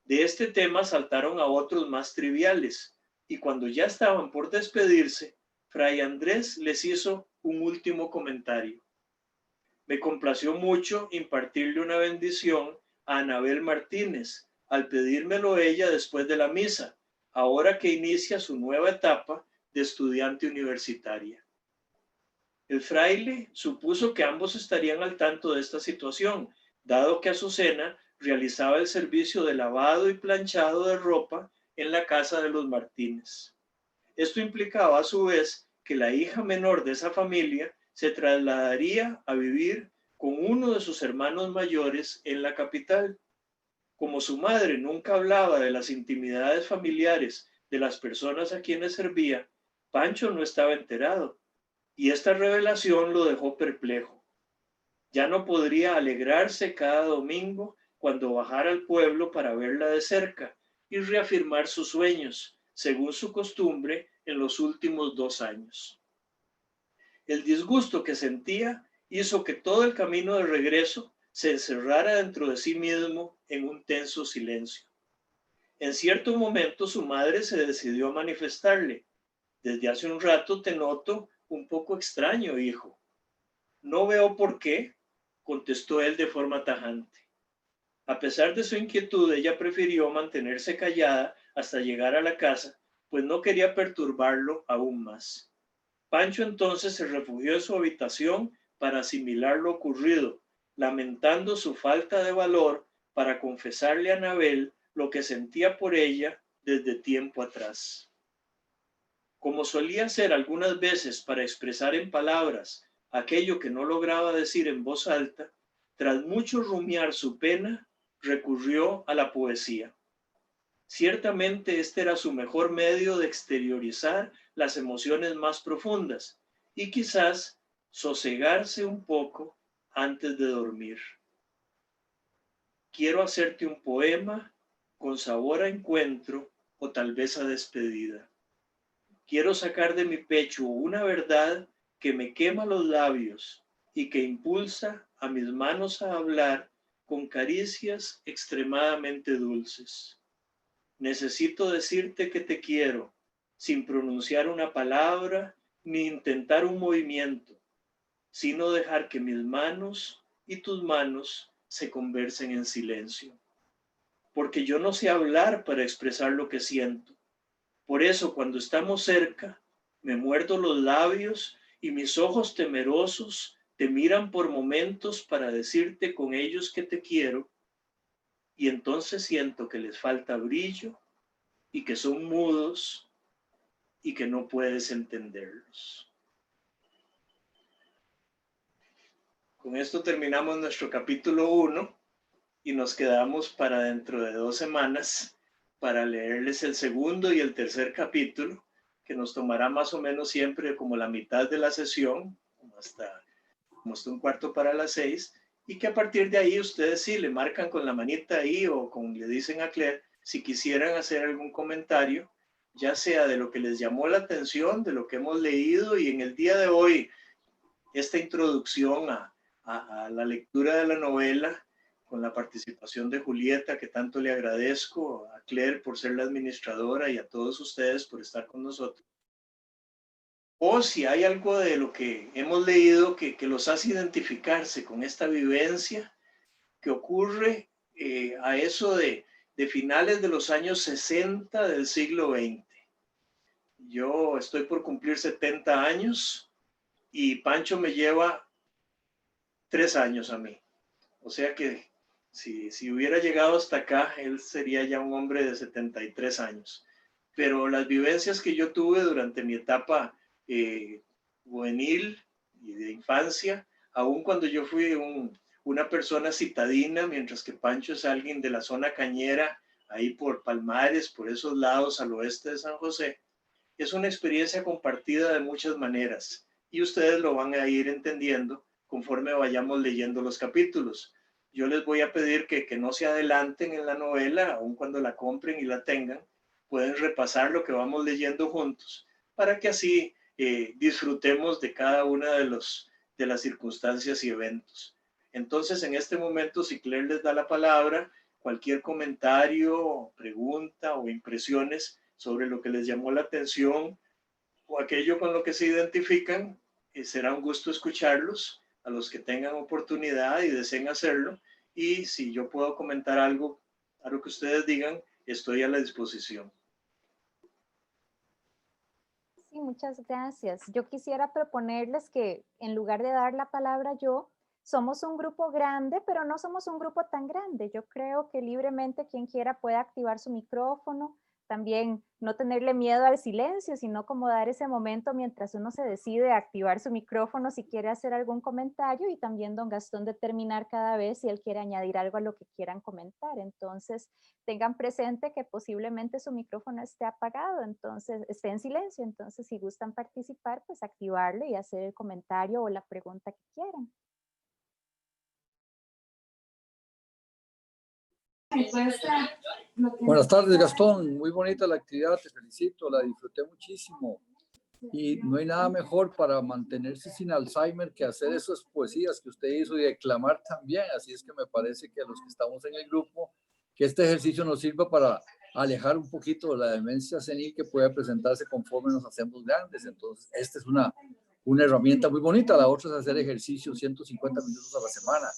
De este tema saltaron a otros más triviales, y cuando ya estaban por despedirse, Fray Andrés les hizo un último comentario. Me complació mucho impartirle una bendición a Anabel Martínez, al pedírmelo ella después de la misa, ahora que inicia su nueva etapa de estudiante universitaria. El fraile supuso que ambos estarían al tanto de esta situación, dado que Azucena realizaba el servicio de lavado y planchado de ropa en la casa de los Martínez. Esto implicaba a su vez que la hija menor de esa familia se trasladaría a vivir con uno de sus hermanos mayores en la capital. Como su madre nunca hablaba de las intimidades familiares de las personas a quienes servía, Pancho no estaba enterado, y esta revelación lo dejó perplejo. Ya no podría alegrarse cada domingo cuando bajara al pueblo para verla de cerca y reafirmar sus sueños, según su costumbre en los últimos 2 años. El disgusto que sentía hizo que todo el camino de regreso se encerrara dentro de sí mismo en un tenso silencio. En cierto momento su madre se decidió a manifestarle: «Desde hace un rato te noto un poco extraño, hijo». «No veo por qué», contestó él de forma tajante. A pesar de su inquietud, ella prefirió mantenerse callada hasta llegar a la casa, pues no quería perturbarlo aún más. Pancho entonces se refugió en su habitación para asimilar lo ocurrido, lamentando su falta de valor para confesarle a Anabel lo que sentía por ella desde tiempo atrás. Como solía hacer algunas veces para expresar en palabras aquello que no lograba decir en voz alta, tras mucho rumiar su pena, recurrió a la poesía. Ciertamente este era su mejor medio de exteriorizar las emociones más profundas y quizás sosegarse un poco antes de dormir. Quiero hacerte un poema con sabor a encuentro o tal vez a despedida. Quiero sacar de mi pecho una verdad que me quema los labios y que impulsa a mis manos a hablar con caricias extremadamente dulces. Necesito decirte que te quiero, sin pronunciar una palabra ni intentar un movimiento, sino dejar que mis manos y tus manos se conversen en silencio. Porque yo no sé hablar para expresar lo que siento. Por eso, cuando estamos cerca, me muerdo los labios y mis ojos temerosos te miran por momentos para decirte con ellos que te quiero, y entonces siento que les falta brillo y que son mudos y que no puedes entenderlos. Con esto terminamos nuestro capítulo 1 y nos quedamos para dentro de 2 semanas para leerles el segundo y el tercer capítulo, que nos tomará más o menos siempre como la mitad de la sesión, hasta un cuarto para las 6, y que a partir de ahí ustedes sí le marcan con la manita ahí o le dicen a Claire si quisieran hacer algún comentario, ya sea de lo que les llamó la atención, de lo que hemos leído, y en el día de hoy, esta introducción a la lectura de la novela, con la participación de Julieta, que tanto le agradezco, a Claire por ser la administradora y a todos ustedes por estar con nosotros. O si hay algo de lo que hemos leído que los hace identificarse con esta vivencia que ocurre a eso de finales de los años 60 del siglo XX. Yo estoy por cumplir 70 años y Pancho me lleva 3 años a mí. O sea que si hubiera llegado hasta acá, él sería ya un hombre de 73 años. Pero las vivencias que yo tuve durante mi etapa juvenil y de infancia, aun cuando yo fui una persona citadina, mientras que Pancho es alguien de la zona cañera, ahí por Palmares, por esos lados al oeste de San José, es una experiencia compartida de muchas maneras y ustedes lo van a ir entendiendo conforme vayamos leyendo los capítulos. Yo les voy a pedir que no se adelanten en la novela, aun cuando la compren y la tengan, pueden repasar lo que vamos leyendo juntos, para que así disfrutemos de cada una de las circunstancias y eventos. Entonces, en este momento, si Claire les da la palabra, cualquier comentario, pregunta o impresiones sobre lo que les llamó la atención o aquello con lo que se identifican, será un gusto escucharlos a los que tengan oportunidad y deseen hacerlo. Y si yo puedo comentar algo a lo que ustedes digan, estoy a la disposición. Sí, muchas gracias. Yo quisiera proponerles que en lugar de dar la palabra yo, somos un grupo grande, pero no somos un grupo tan grande. Yo creo que libremente quien quiera puede activar su micrófono, también no tenerle miedo al silencio, sino como dar ese momento mientras uno se decide a activar su micrófono si quiere hacer algún comentario, y también don Gastón determinar cada vez si él quiere añadir algo a lo que quieran comentar. Entonces, tengan presente que posiblemente su micrófono esté apagado, entonces esté en silencio. Entonces, si gustan participar, pues activarlo y hacer el comentario o la pregunta que quieran. Buenas tardes, Gastón. Muy bonita la actividad, te felicito, la disfruté muchísimo. Y no hay nada mejor para mantenerse sin Alzheimer que hacer esas poesías que usted hizo y declamar también. Así es que me parece que a los que estamos en el grupo, que este ejercicio nos sirva para alejar un poquito de la demencia senil que puede presentarse conforme nos hacemos grandes. Entonces, esta es una herramienta muy bonita. La otra es hacer ejercicio 150 minutos a la semana.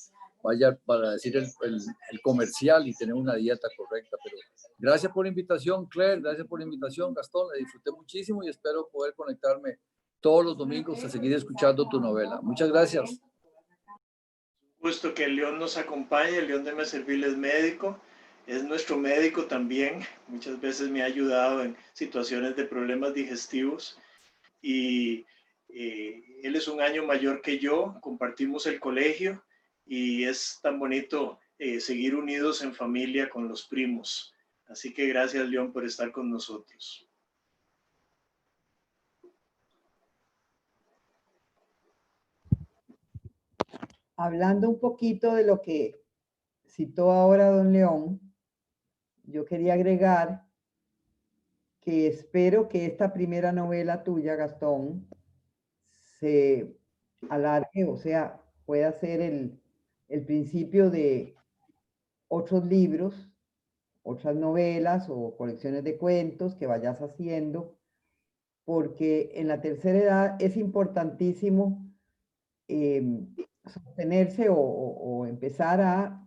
Vaya para decir el comercial y tener una dieta correcta. Pero gracias por la invitación, Claire, gracias por la invitación, Gastón, la disfruté muchísimo y espero poder conectarme todos los domingos a seguir escuchando tu novela. Muchas gracias. Gusto que León nos acompañe. León de Meservil es médico, es nuestro médico también. Muchas veces me ha ayudado en situaciones de problemas digestivos y él es un año mayor que yo, compartimos el colegio y es tan bonito seguir unidos en familia con los primos. Así que gracias, León, por estar con nosotros. Hablando un poquito de lo que citó ahora don León, yo quería agregar que espero que esta primera novela tuya, Gastón, se alargue, o sea, pueda ser el principio de otros libros, otras novelas o colecciones de cuentos que vayas haciendo, porque en la tercera edad es importantísimo sostenerse o empezar a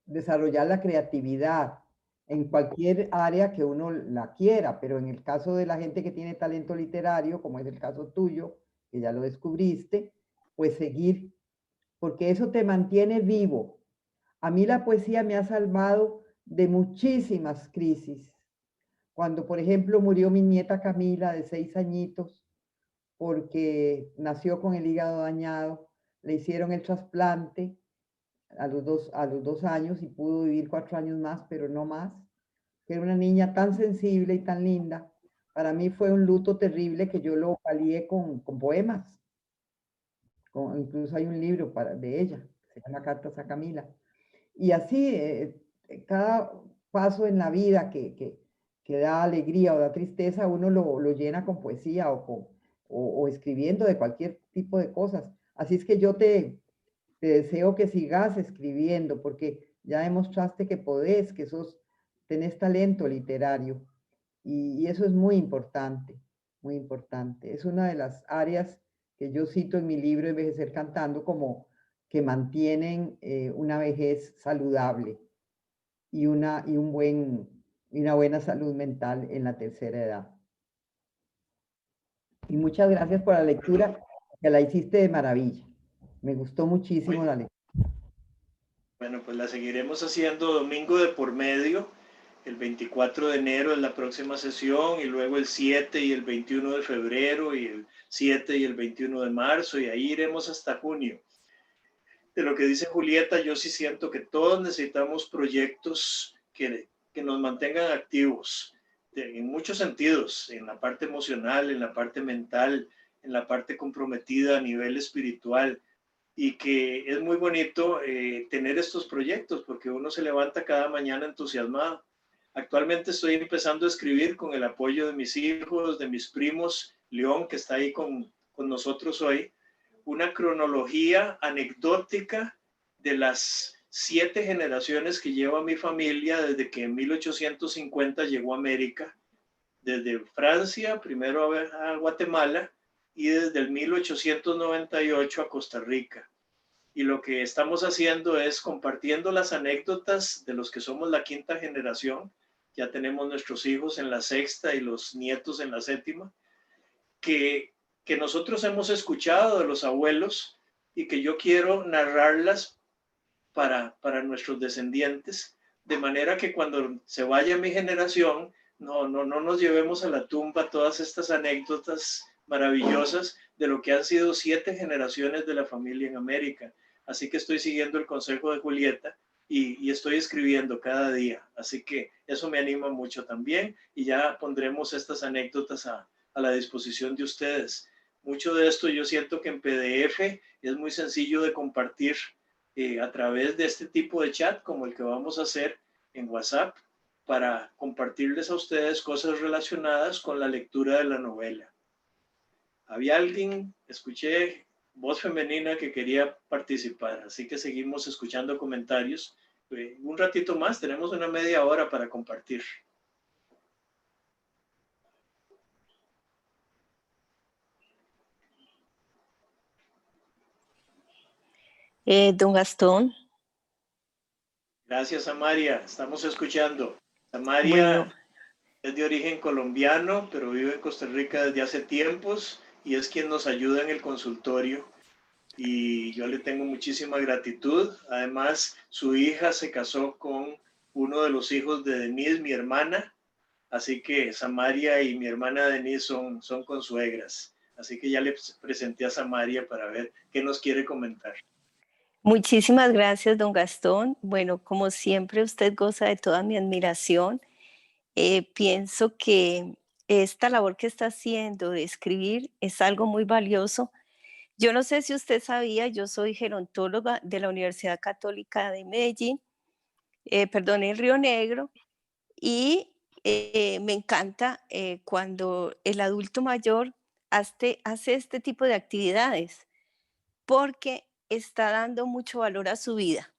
desarrollar la creatividad en cualquier área que uno la quiera, pero en el caso de la gente que tiene talento literario, como es el caso tuyo, que ya lo descubriste, pues seguir, porque eso te mantiene vivo. A mí la poesía me ha salvado de muchísimas crisis. Cuando, por ejemplo, murió mi nieta Camila de 6 añitos, porque nació con el hígado dañado, le hicieron el trasplante a los 2 años y pudo vivir 4 años más, pero no más, que era una niña tan sensible y tan linda. Para mí fue un luto terrible que yo lo palié con poemas. Incluso hay un libro de ella, se llama Cartas a Camila. Y así, cada paso en la vida que da alegría o da tristeza, uno lo llena con poesía o escribiendo de cualquier tipo de cosas. Así es que yo te deseo que sigas escribiendo, porque ya demostraste que podés, que tenés talento literario. Y eso es muy importante, muy importante. Es una de las áreas que yo cito en mi libro Envejecer Cantando como que mantienen una vejez saludable y una buena salud mental en la tercera edad. Y muchas gracias por la lectura, que la hiciste de maravilla. Me gustó muchísimo la lectura. Bueno, pues la seguiremos haciendo domingo de por medio. El 24 de enero es la próxima sesión y luego el 7 y el 21 de febrero y el 7 y el 21 de marzo y ahí iremos hasta junio. De lo que dice Julieta, yo sí siento que todos necesitamos proyectos que nos mantengan activos en muchos sentidos, en la parte emocional, en la parte mental, en la parte comprometida a nivel espiritual, y que es muy bonito tener estos proyectos porque uno se levanta cada mañana entusiasmado. Actualmente estoy empezando a escribir con el apoyo de mis hijos, de mis primos, León, que está ahí con nosotros hoy, una cronología anecdótica de las 7 generaciones que lleva mi familia desde que en 1850 llegó a América, desde Francia, primero a Guatemala, y desde el 1898 a Costa Rica. Y lo que estamos haciendo es compartiendo las anécdotas de los que somos la 5ª generación. Ya tenemos nuestros hijos en la 6ª y los nietos en la 7ª, que nosotros hemos escuchado de los abuelos y que yo quiero narrarlas para nuestros descendientes, de manera que cuando se vaya mi generación, no nos llevemos a la tumba todas estas anécdotas maravillosas de lo que han sido 7 generaciones de la familia en América. Así que estoy siguiendo el consejo de Julieta y estoy escribiendo cada día. Así que eso me anima mucho también y ya pondremos estas anécdotas a la disposición de ustedes. Mucho de esto yo siento que en PDF es muy sencillo de compartir a través de este tipo de chat como el que vamos a hacer en WhatsApp para compartirles a ustedes cosas relacionadas con la lectura de la novela. Había alguien, escuché voz femenina que quería participar, así que seguimos escuchando comentarios. Un ratito más, tenemos una media hora para compartir. Don Gastón. Gracias, Samaria. Estamos escuchando. Samaria Bueno, es de origen colombiano, pero vive en Costa Rica desde hace tiempos y es quien nos ayuda en el consultorio. Y yo le tengo muchísima gratitud. Además, su hija se casó con uno de los hijos de Denise, mi hermana. Así que Samaria y mi hermana Denise son consuegras. Así que ya le presenté a Samaria para ver qué nos quiere comentar. muchísimas gracias, don Gastón. Bueno, como siempre, usted goza de toda mi admiración. Pienso que esta labor que está haciendo de escribir es algo muy valioso. Yo no sé si usted sabía, yo soy gerontóloga de la Universidad Católica de Medellín, en Río Negro, y me encanta cuando el adulto mayor hace este tipo de actividades, porque está dando mucho valor a su vida.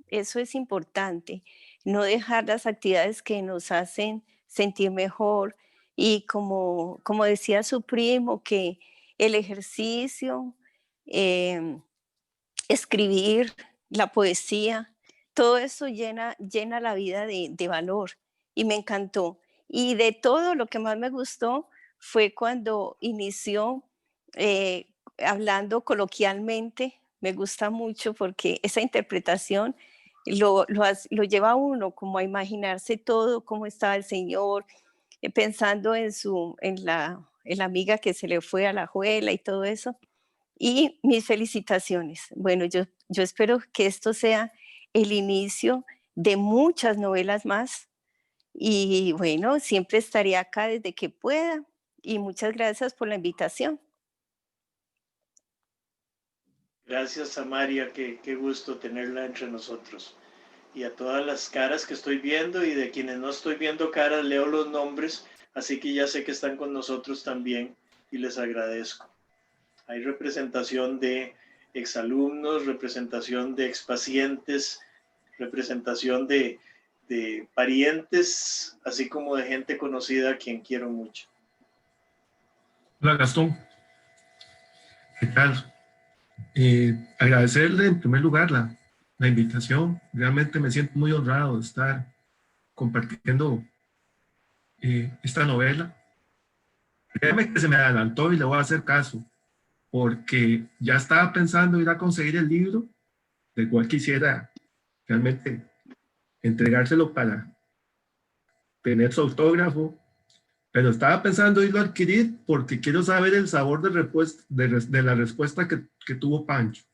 Eso es importante, no dejar las actividades que nos hacen sentir mejor. Y como decía su primo, que el ejercicio, em, escribir, la poesía, todo eso llena la vida de valor y me encantó. Y de todo, lo que más me gustó fue cuando inició hablando coloquialmente. Me gusta mucho porque esa interpretación lo lleva a uno como a imaginarse todo, cómo estaba el Señor, pensando en la amiga que se le fue a la abuela y todo eso. Y mis felicitaciones. Bueno, yo espero que esto sea el inicio de muchas novelas más y bueno, siempre estaré acá desde que pueda y muchas gracias por la invitación. Gracias a María, qué gusto tenerla entre nosotros. Y a todas las caras que estoy viendo y de quienes no estoy viendo caras, leo los nombres, así que ya sé que están con nosotros también y les agradezco. Hay representación de exalumnos, representación de expacientes, representación de parientes, así como de gente conocida a quien quiero mucho. Hola Gastón, ¿qué tal? Agradecerle en primer lugar la invitación. Realmente me siento muy honrado de estar compartiendo esta novela. Créeme que se me adelantó y le voy a hacer caso, porque ya estaba pensando ir a conseguir el libro, del cual quisiera realmente entregárselo para tener su autógrafo, pero estaba pensando irlo a adquirir porque quiero saber el sabor de la respuesta que tuvo Pancho.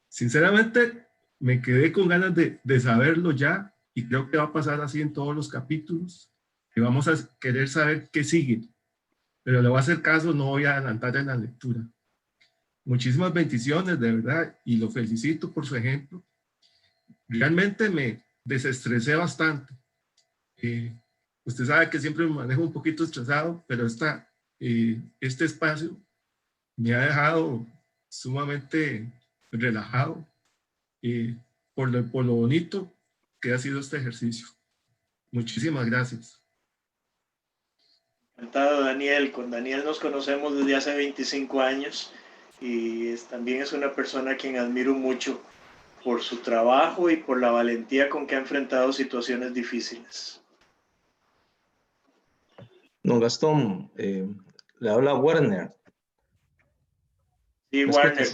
Sinceramente, me quedé con ganas de saberlo ya y creo que va a pasar así en todos los capítulos y vamos a querer saber qué sigue, pero le voy a hacer caso, no voy a adelantar en la lectura. Muchísimas bendiciones, de verdad, y lo felicito por su ejemplo. Realmente me desestresé bastante. Usted sabe que siempre me manejo un poquito estresado, pero este espacio me ha dejado sumamente relajado por lo bonito que ha sido este ejercicio. Muchísimas gracias. Encantado, Daniel. Con Daniel nos conocemos desde hace 25 años y también es una persona a quien admiro mucho por su trabajo y por la valentía con que ha enfrentado situaciones difíciles. Don Gastón, le habla Werner. Sí, Werner,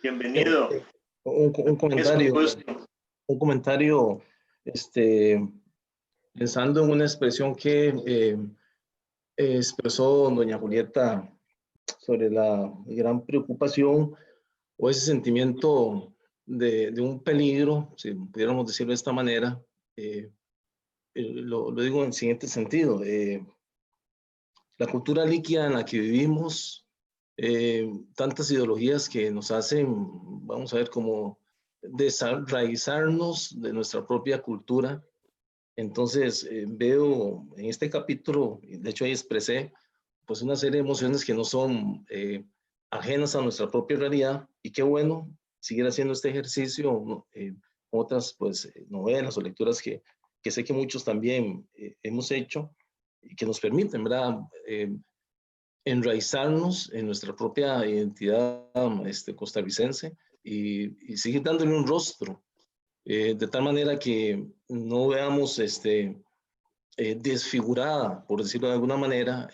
bienvenido. Un comentario, pensando en una expresión que expresó doña Julieta sobre la gran preocupación o ese sentimiento de un peligro, si pudiéramos decirlo de esta manera. Lo digo en el siguiente sentido. La cultura líquida en la que vivimos, tantas ideologías que nos hacen, vamos a ver, como desenraizarnos de nuestra propia cultura. Entonces veo en este capítulo, de hecho ahí expresé, pues una serie de emociones que no son ajenas a nuestra propia realidad, y qué bueno seguir haciendo este ejercicio, otras pues novelas o lecturas que sé que muchos también hemos hecho, y que nos permiten, ¿verdad?, enraizarnos en nuestra propia identidad costarricense y seguir dándole un rostro, de tal manera que no veamos desfigurada, por decirlo de alguna manera,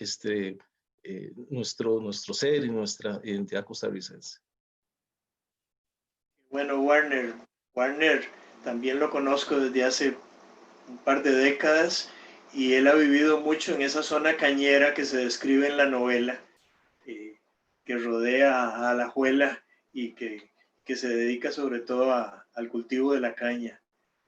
nuestro ser y nuestra identidad costarricense. Bueno, Werner también lo conozco desde hace un par de décadas y él ha vivido mucho en esa zona cañera que se describe en la novela, que rodea a Alajuela y que se dedica sobre todo al cultivo de la caña.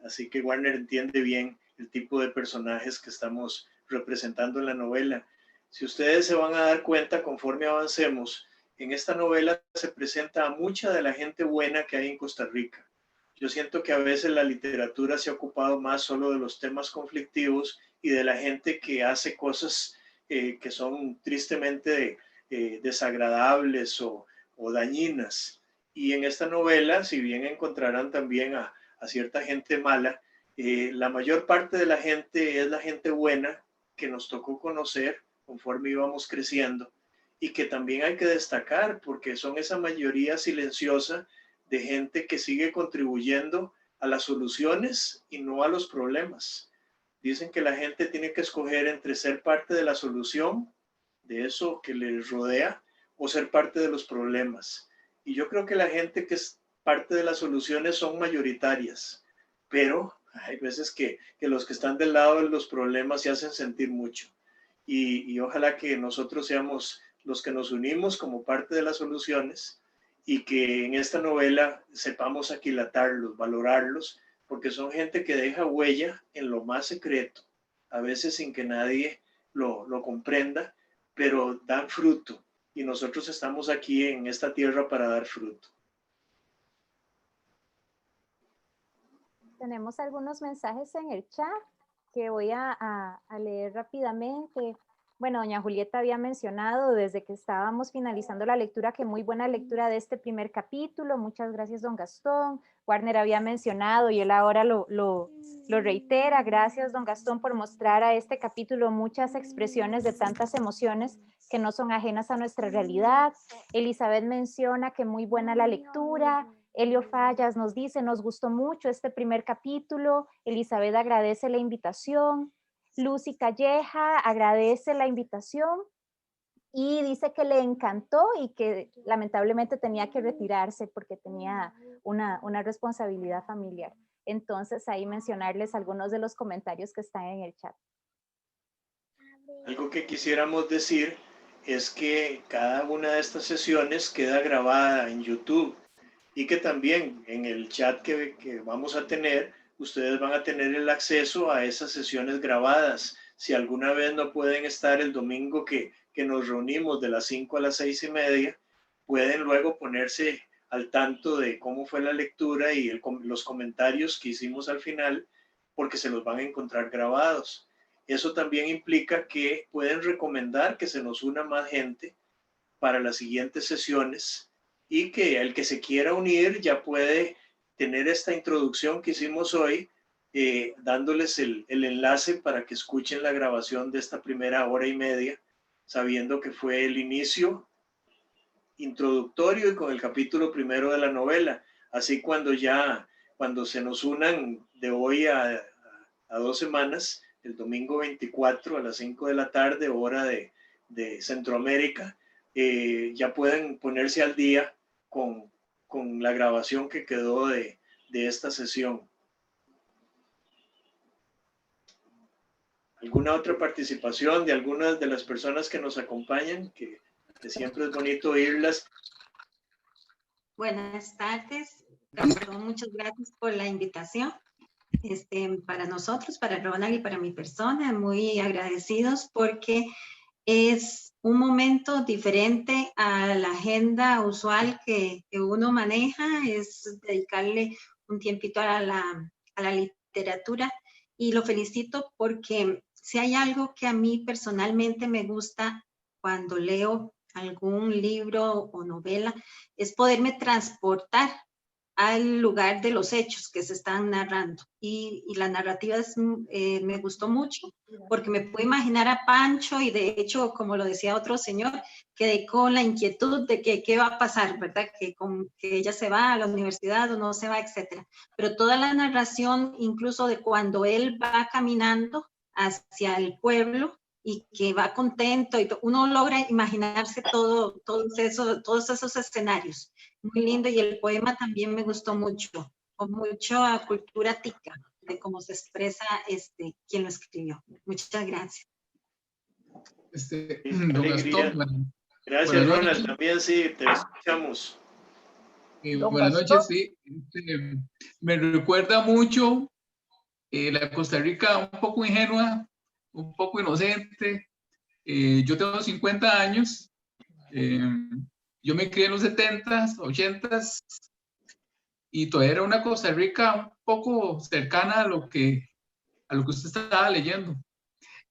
Así que Werner entiende bien el tipo de personajes que estamos representando en la novela. Si ustedes se van a dar cuenta conforme avancemos, en esta novela se presenta a mucha de la gente buena que hay en Costa Rica. Yo siento que a veces la literatura se ha ocupado más solo de los temas conflictivos y de la gente que hace cosas que son tristemente desagradables o dañinas. Y en esta novela, si bien encontrarán también a cierta gente mala, la mayor parte de la gente es la gente buena que nos tocó conocer conforme íbamos creciendo y que también hay que destacar porque son esa mayoría silenciosa de gente que sigue contribuyendo a las soluciones y no a los problemas. Dicen que la gente tiene que escoger entre ser parte de la solución, de eso que les rodea, o ser parte de los problemas. Y yo creo que la gente que es parte de las soluciones son mayoritarias, pero hay veces que los que están del lado de los problemas se hacen sentir mucho. Y ojalá que nosotros seamos los que nos unimos como parte de las soluciones y que en esta novela sepamos aquilatarlos, valorarlos, porque son gente que deja huella en lo más secreto, a veces sin que nadie lo comprenda, pero dan fruto. Y nosotros estamos aquí en esta tierra para dar fruto. Tenemos algunos mensajes en el chat que voy a leer rápidamente. Bueno, doña Julieta había mencionado desde que estábamos finalizando la lectura que muy buena lectura de este primer capítulo. Muchas gracias, don Gastón. Warner había mencionado y él ahora lo reitera. Gracias, don Gastón, por mostrar a este capítulo muchas expresiones de tantas emociones que no son ajenas a nuestra realidad. Elizabeth menciona que muy buena la lectura. Elio Fallas nos dice, nos gustó mucho este primer capítulo. Elizabeth agradece la invitación. Lucy Calleja agradece la invitación y dice que le encantó y que lamentablemente tenía que retirarse porque tenía una responsabilidad familiar. Entonces, ahí mencionarles algunos de los comentarios que están en el chat. Algo que quisiéramos decir es que cada una de estas sesiones queda grabada en YouTube y que también en el chat que vamos a tener, ustedes van a tener el acceso a esas sesiones grabadas. Si alguna vez no pueden estar el domingo que nos reunimos de las 5 a las 6:30, pueden luego ponerse al tanto de cómo fue la lectura y los comentarios que hicimos al final, porque se los van a encontrar grabados. Eso también implica que pueden recomendar que se nos una más gente para las siguientes sesiones y que el que se quiera unir ya puede tener esta introducción que hicimos hoy, dándoles el enlace para que escuchen la grabación de esta primera hora y media, sabiendo que fue el inicio introductorio y con el capítulo primero de la novela. Así cuando se nos unan de hoy a 2 semanas, el domingo 24 a las 5 de la tarde, hora de Centroamérica, ya pueden ponerse al día con la grabación que quedó de esta sesión. ¿Alguna otra participación de algunas de las personas que nos acompañan? Que siempre es bonito oírlas. Buenas tardes. Muchas gracias por la invitación. Para nosotros, para Ronald y para mi persona, muy agradecidos porque es un momento diferente a la agenda usual que uno maneja, es dedicarle un tiempito a la literatura y lo felicito porque si hay algo que a mí personalmente me gusta cuando leo algún libro o novela, es poderme transportar al lugar de los hechos que se están narrando. Y la narrativa me gustó mucho porque me puedo imaginar a Pancho y de hecho, como lo decía otro señor, quedé con la inquietud de que qué va a pasar, ¿verdad? Que ella se va a la universidad o no se va, etcétera. Pero toda la narración, incluso de cuando él va caminando hacia el pueblo y que va contento, y uno logra imaginarse todos esos escenarios. Muy lindo, y el poema también me gustó mucho, con mucha cultura tica, de cómo se expresa quien lo escribió. Muchas gracias. Don Gastón, gracias, Ronald. También sí, te escuchamos. Buenas noches, sí. Me recuerda mucho la Costa Rica un poco ingenua, un poco inocente. Yo tengo 50 años. Yo me crié en los 70s, 80s y todavía era una Costa Rica un poco cercana a lo que usted estaba leyendo.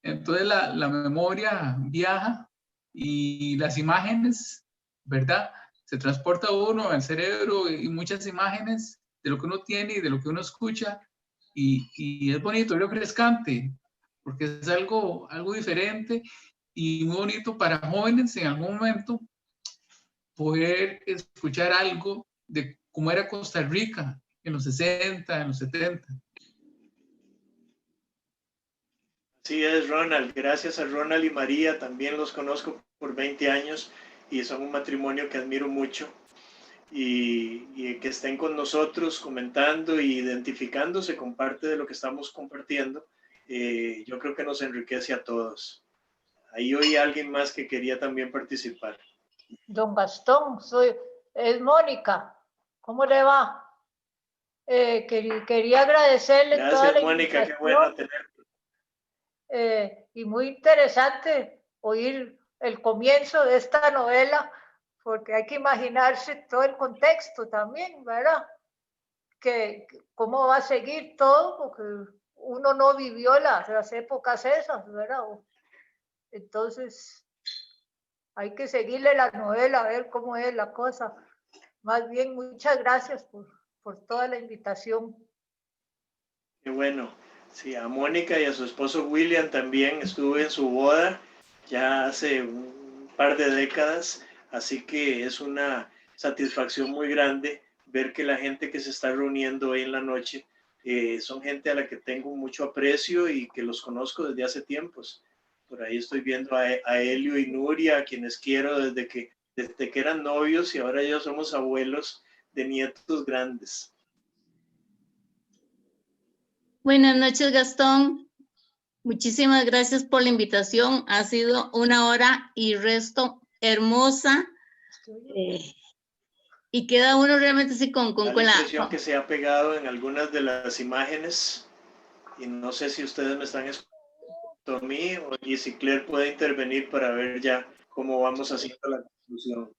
Entonces la memoria viaja y las imágenes, ¿verdad? Se transporta uno al cerebro y muchas imágenes de lo que uno tiene y de lo que uno escucha, y es bonito, es refrescante, porque es algo diferente y muy bonito para jóvenes en algún momento poder escuchar algo de cómo era Costa Rica en los 60, en los 70. Así es, Ronald. Gracias a Ronald y María, también los conozco por 20 años y son un matrimonio que admiro mucho. Y que estén con nosotros comentando e identificándose con parte de lo que estamos compartiendo, yo creo que nos enriquece a todos. Ahí oí a alguien más que quería también participar. Don Gastón, es Mónica. ¿Cómo le va? Quería agradecerle Gracias, toda la Mónica, qué bueno tenerte. Y muy interesante oír el comienzo de esta novela, porque hay que imaginarse todo el contexto también, ¿verdad? Que cómo va a seguir todo, porque uno no vivió las épocas esas, ¿verdad? Entonces, hay que seguirle la novela, a ver cómo es la cosa. Más bien, muchas gracias por toda la invitación. Qué bueno. Sí, a Mónica y a su esposo William también estuve en su boda ya hace un par de décadas, así que es una satisfacción muy grande ver que la gente que se está reuniendo hoy en la noche son gente a la que tengo mucho aprecio y que los conozco desde hace tiempos. Por ahí estoy viendo a Helio y Nuria, a quienes quiero desde que eran novios, y ahora ya somos abuelos de nietos grandes. Buenas noches, Gastón. Muchísimas gracias por la invitación. Ha sido una hora y resto hermosa. Y queda uno realmente así con la impresión que se ha pegado en algunas de las imágenes, y no sé si ustedes me están escuchando a mí y si Claire puede intervenir para ver ya cómo vamos haciendo la conclusión.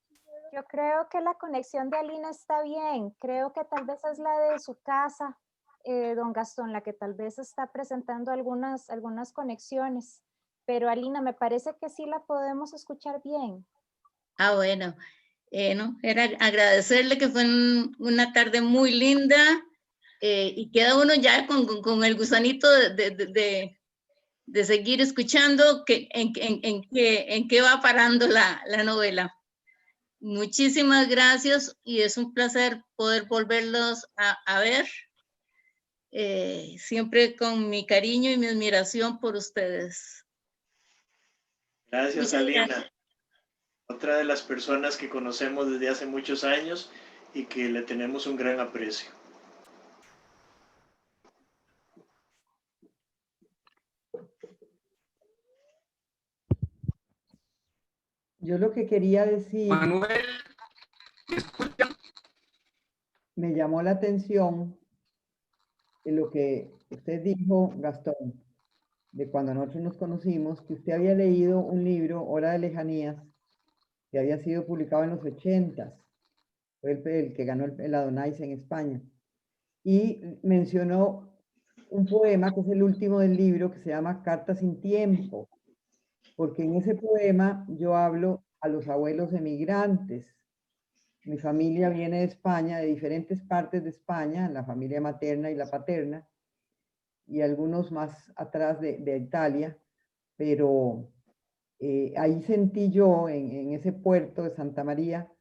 Yo creo que la conexión de Alina está bien. Creo que tal vez es la de su casa, don Gastón, la que tal vez está presentando algunas conexiones. Pero Alina, me parece que sí la podemos escuchar bien. Ah, bueno. No, era agradecerle que fue una tarde muy linda y queda uno ya con el gusanito de seguir escuchando en qué va parando la novela. Muchísimas gracias y es un placer poder volverlos a ver, siempre con mi cariño y mi admiración por ustedes. Gracias, Alina. Otra de las personas que conocemos desde hace muchos años y que le tenemos un gran aprecio. Yo lo que quería decir, Manuel, me llamó la atención de lo que usted dijo, Gastón, de cuando nosotros nos conocimos, que usted había leído un libro, Hora de Lejanías, que había sido publicado en los 80s, fue el que ganó el Adonais en España, y mencionó un poema que es el último del libro, que se llama Cartas sin tiempo, porque en ese poema yo hablo a los abuelos emigrantes. Mi familia viene de España, de diferentes partes de España, la familia materna y la paterna, y algunos más atrás de Italia, pero ahí sentí yo, en ese puerto de Santa María,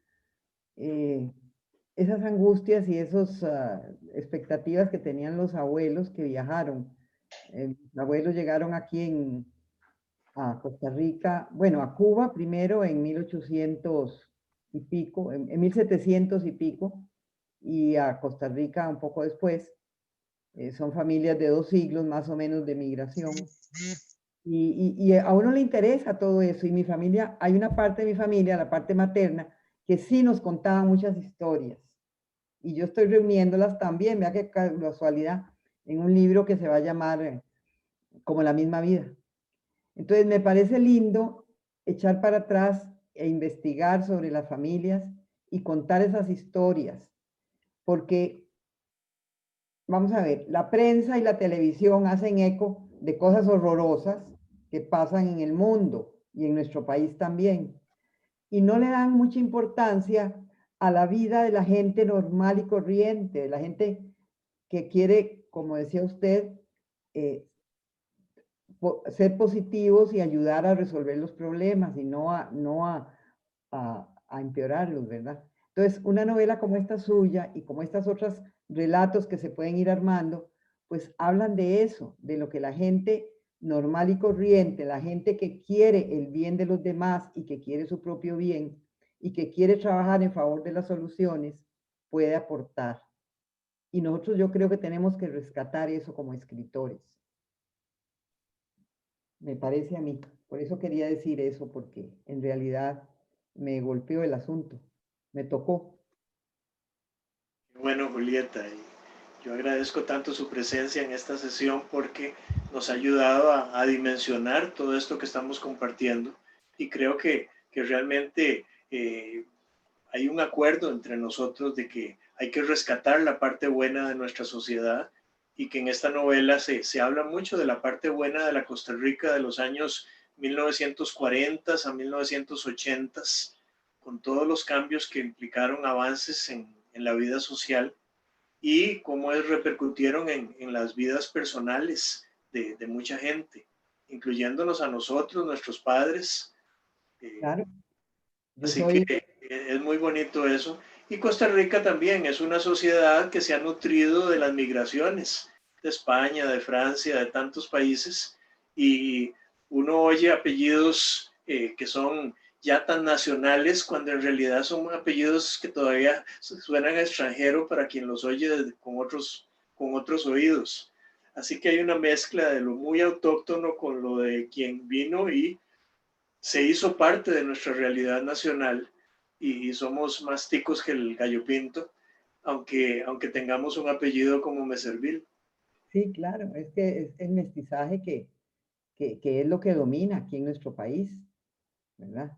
esas angustias y esas expectativas que tenían los abuelos que viajaron. Los abuelos llegaron aquí a Costa Rica, bueno, a Cuba primero en 1800 y pico, en 1700 y pico, y a Costa Rica un poco después. Son familias de 2 siglos más o menos de migración. Y a uno le interesa todo eso. Y mi familia, hay una parte de mi familia, la parte materna, que sí nos contaba muchas historias. Y yo estoy reuniéndolas también, vea qué casualidad, en un libro que se va a llamar Como la misma vida. Entonces me parece lindo echar para atrás e investigar sobre las familias y contar esas historias. Porque, vamos a ver, la prensa y la televisión hacen eco de cosas horrorosas que pasan en el mundo y en nuestro país también. Y no le dan mucha importancia a la vida de la gente normal y corriente, de la gente que quiere, como decía usted, ser positivos y ayudar a resolver los problemas y no a empeorarlos, ¿verdad? Entonces, una novela como esta suya y como estas otras relatos que se pueden ir armando, pues hablan de eso, de lo que la gente normal y corriente, la gente que quiere el bien de los demás y que quiere su propio bien y que quiere trabajar en favor de las soluciones, puede aportar. Y nosotros yo creo que tenemos que rescatar eso como escritores. Me parece a mí. Por eso quería decir eso, porque en realidad me golpeó el asunto. Me tocó. Bueno, Julieta, y yo agradezco tanto su presencia en esta sesión porque nos ha ayudado a dimensionar todo esto que estamos compartiendo y creo que realmente hay un acuerdo entre nosotros de que hay que rescatar la parte buena de nuestra sociedad y que en esta novela se habla mucho de la parte buena de la Costa Rica de los años 1940 a 1980, con todos los cambios que implicaron avances en la vida social y cómo repercutieron en las vidas personales de mucha gente, incluyéndonos a nosotros, nuestros padres. Claro. Así que es muy bonito eso. Y Costa Rica también es una sociedad que se ha nutrido de las migraciones de España, de Francia, de tantos países. Y uno oye apellidos que son ya tan nacionales cuando en realidad son apellidos que todavía suenan a extranjero para quien los oye con otros oídos. Así que hay una mezcla de lo muy autóctono con lo de quien vino y se hizo parte de nuestra realidad nacional y somos más ticos que el gallo pinto, aunque tengamos un apellido como Meservil. Sí, claro, es que es el mestizaje que es lo que domina aquí en nuestro país, ¿verdad?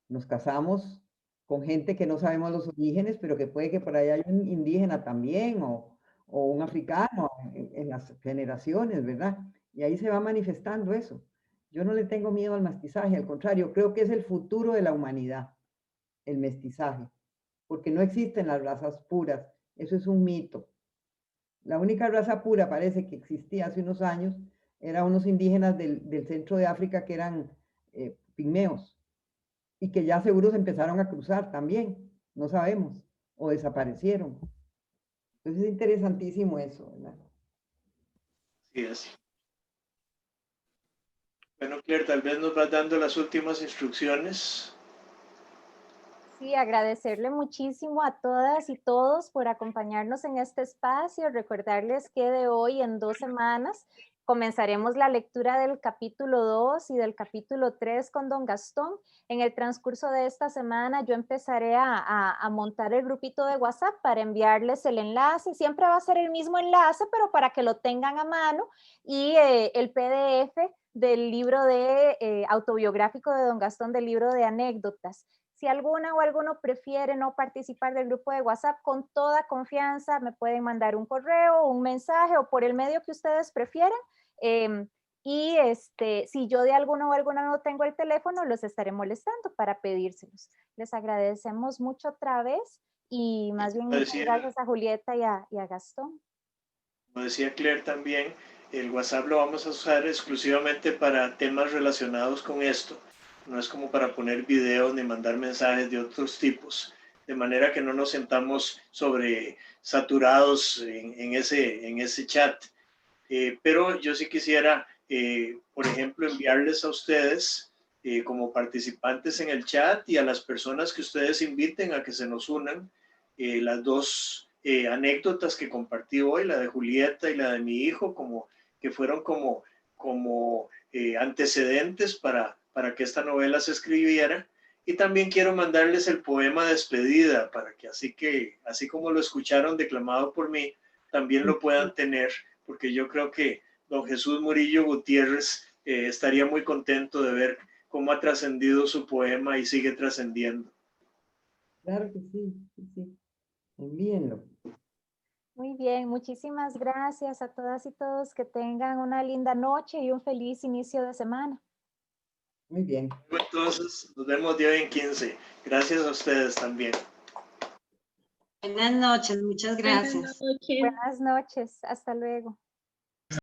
Nos casamos con gente que no sabemos los orígenes, pero que puede que por ahí haya un indígena también o un africano en las generaciones, ¿verdad? Y ahí se va manifestando eso. Yo no le tengo miedo al mestizaje, al contrario, creo que es el futuro de la humanidad, el mestizaje, porque no existen las razas puras, eso es un mito. La única raza pura parece que existía hace unos años, eran unos indígenas del centro de África que eran pigmeos y que ya seguros empezaron a cruzar también, no sabemos, o desaparecieron. Entonces es interesantísimo eso, ¿verdad? Sí, es. Bueno, Claire, tal vez nos vas dando las últimas instrucciones. Sí, agradecerle muchísimo a todas y todos por acompañarnos en este espacio. Recordarles que de hoy en 2 semanas comenzaremos la lectura del capítulo 2 y del capítulo 3 con don Gastón. En el transcurso de esta semana yo empezaré a montar el grupito de WhatsApp para enviarles el enlace. Siempre va a ser el mismo enlace, pero para que lo tengan a mano y el PDF del libro de autobiográfico de don Gastón, del libro de anécdotas. Si alguna o alguno prefiere no participar del grupo de WhatsApp, con toda confianza me pueden mandar un correo, un mensaje o por el medio que ustedes prefieran. Y si yo de alguno o alguna no tengo el teléfono, los estaré molestando para pedírselos. Les agradecemos mucho otra vez y más bien muchas gracias a Julieta y a Gastón. Como decía Claire también, el WhatsApp lo vamos a usar exclusivamente para temas relacionados con esto. No es como para poner videos ni mandar mensajes de otros tipos, de manera que no nos sentamos saturados en ese chat. Pero yo sí quisiera, por ejemplo, enviarles a ustedes como participantes en el chat y a las personas que ustedes inviten a que se nos unan, las dos anécdotas que compartí hoy, la de Julieta y la de mi hijo, que fueron como antecedentes para que esta novela se escribiera. Y también quiero mandarles el poema Despedida para que así como lo escucharon declamado por mí, también lo puedan tener, porque yo creo que don Jesús Murillo Gutiérrez estaría muy contento de ver cómo ha trascendido su poema y sigue trascendiendo. Claro que sí, sí. Envíenlo. Muy bien, muchísimas gracias a todas y todos. Que tengan una linda noche y un feliz inicio de semana. Muy bien. Entonces, nos vemos de hoy en 15. Gracias a ustedes también. Buenas noches, muchas gracias. Buenas noches, hasta luego.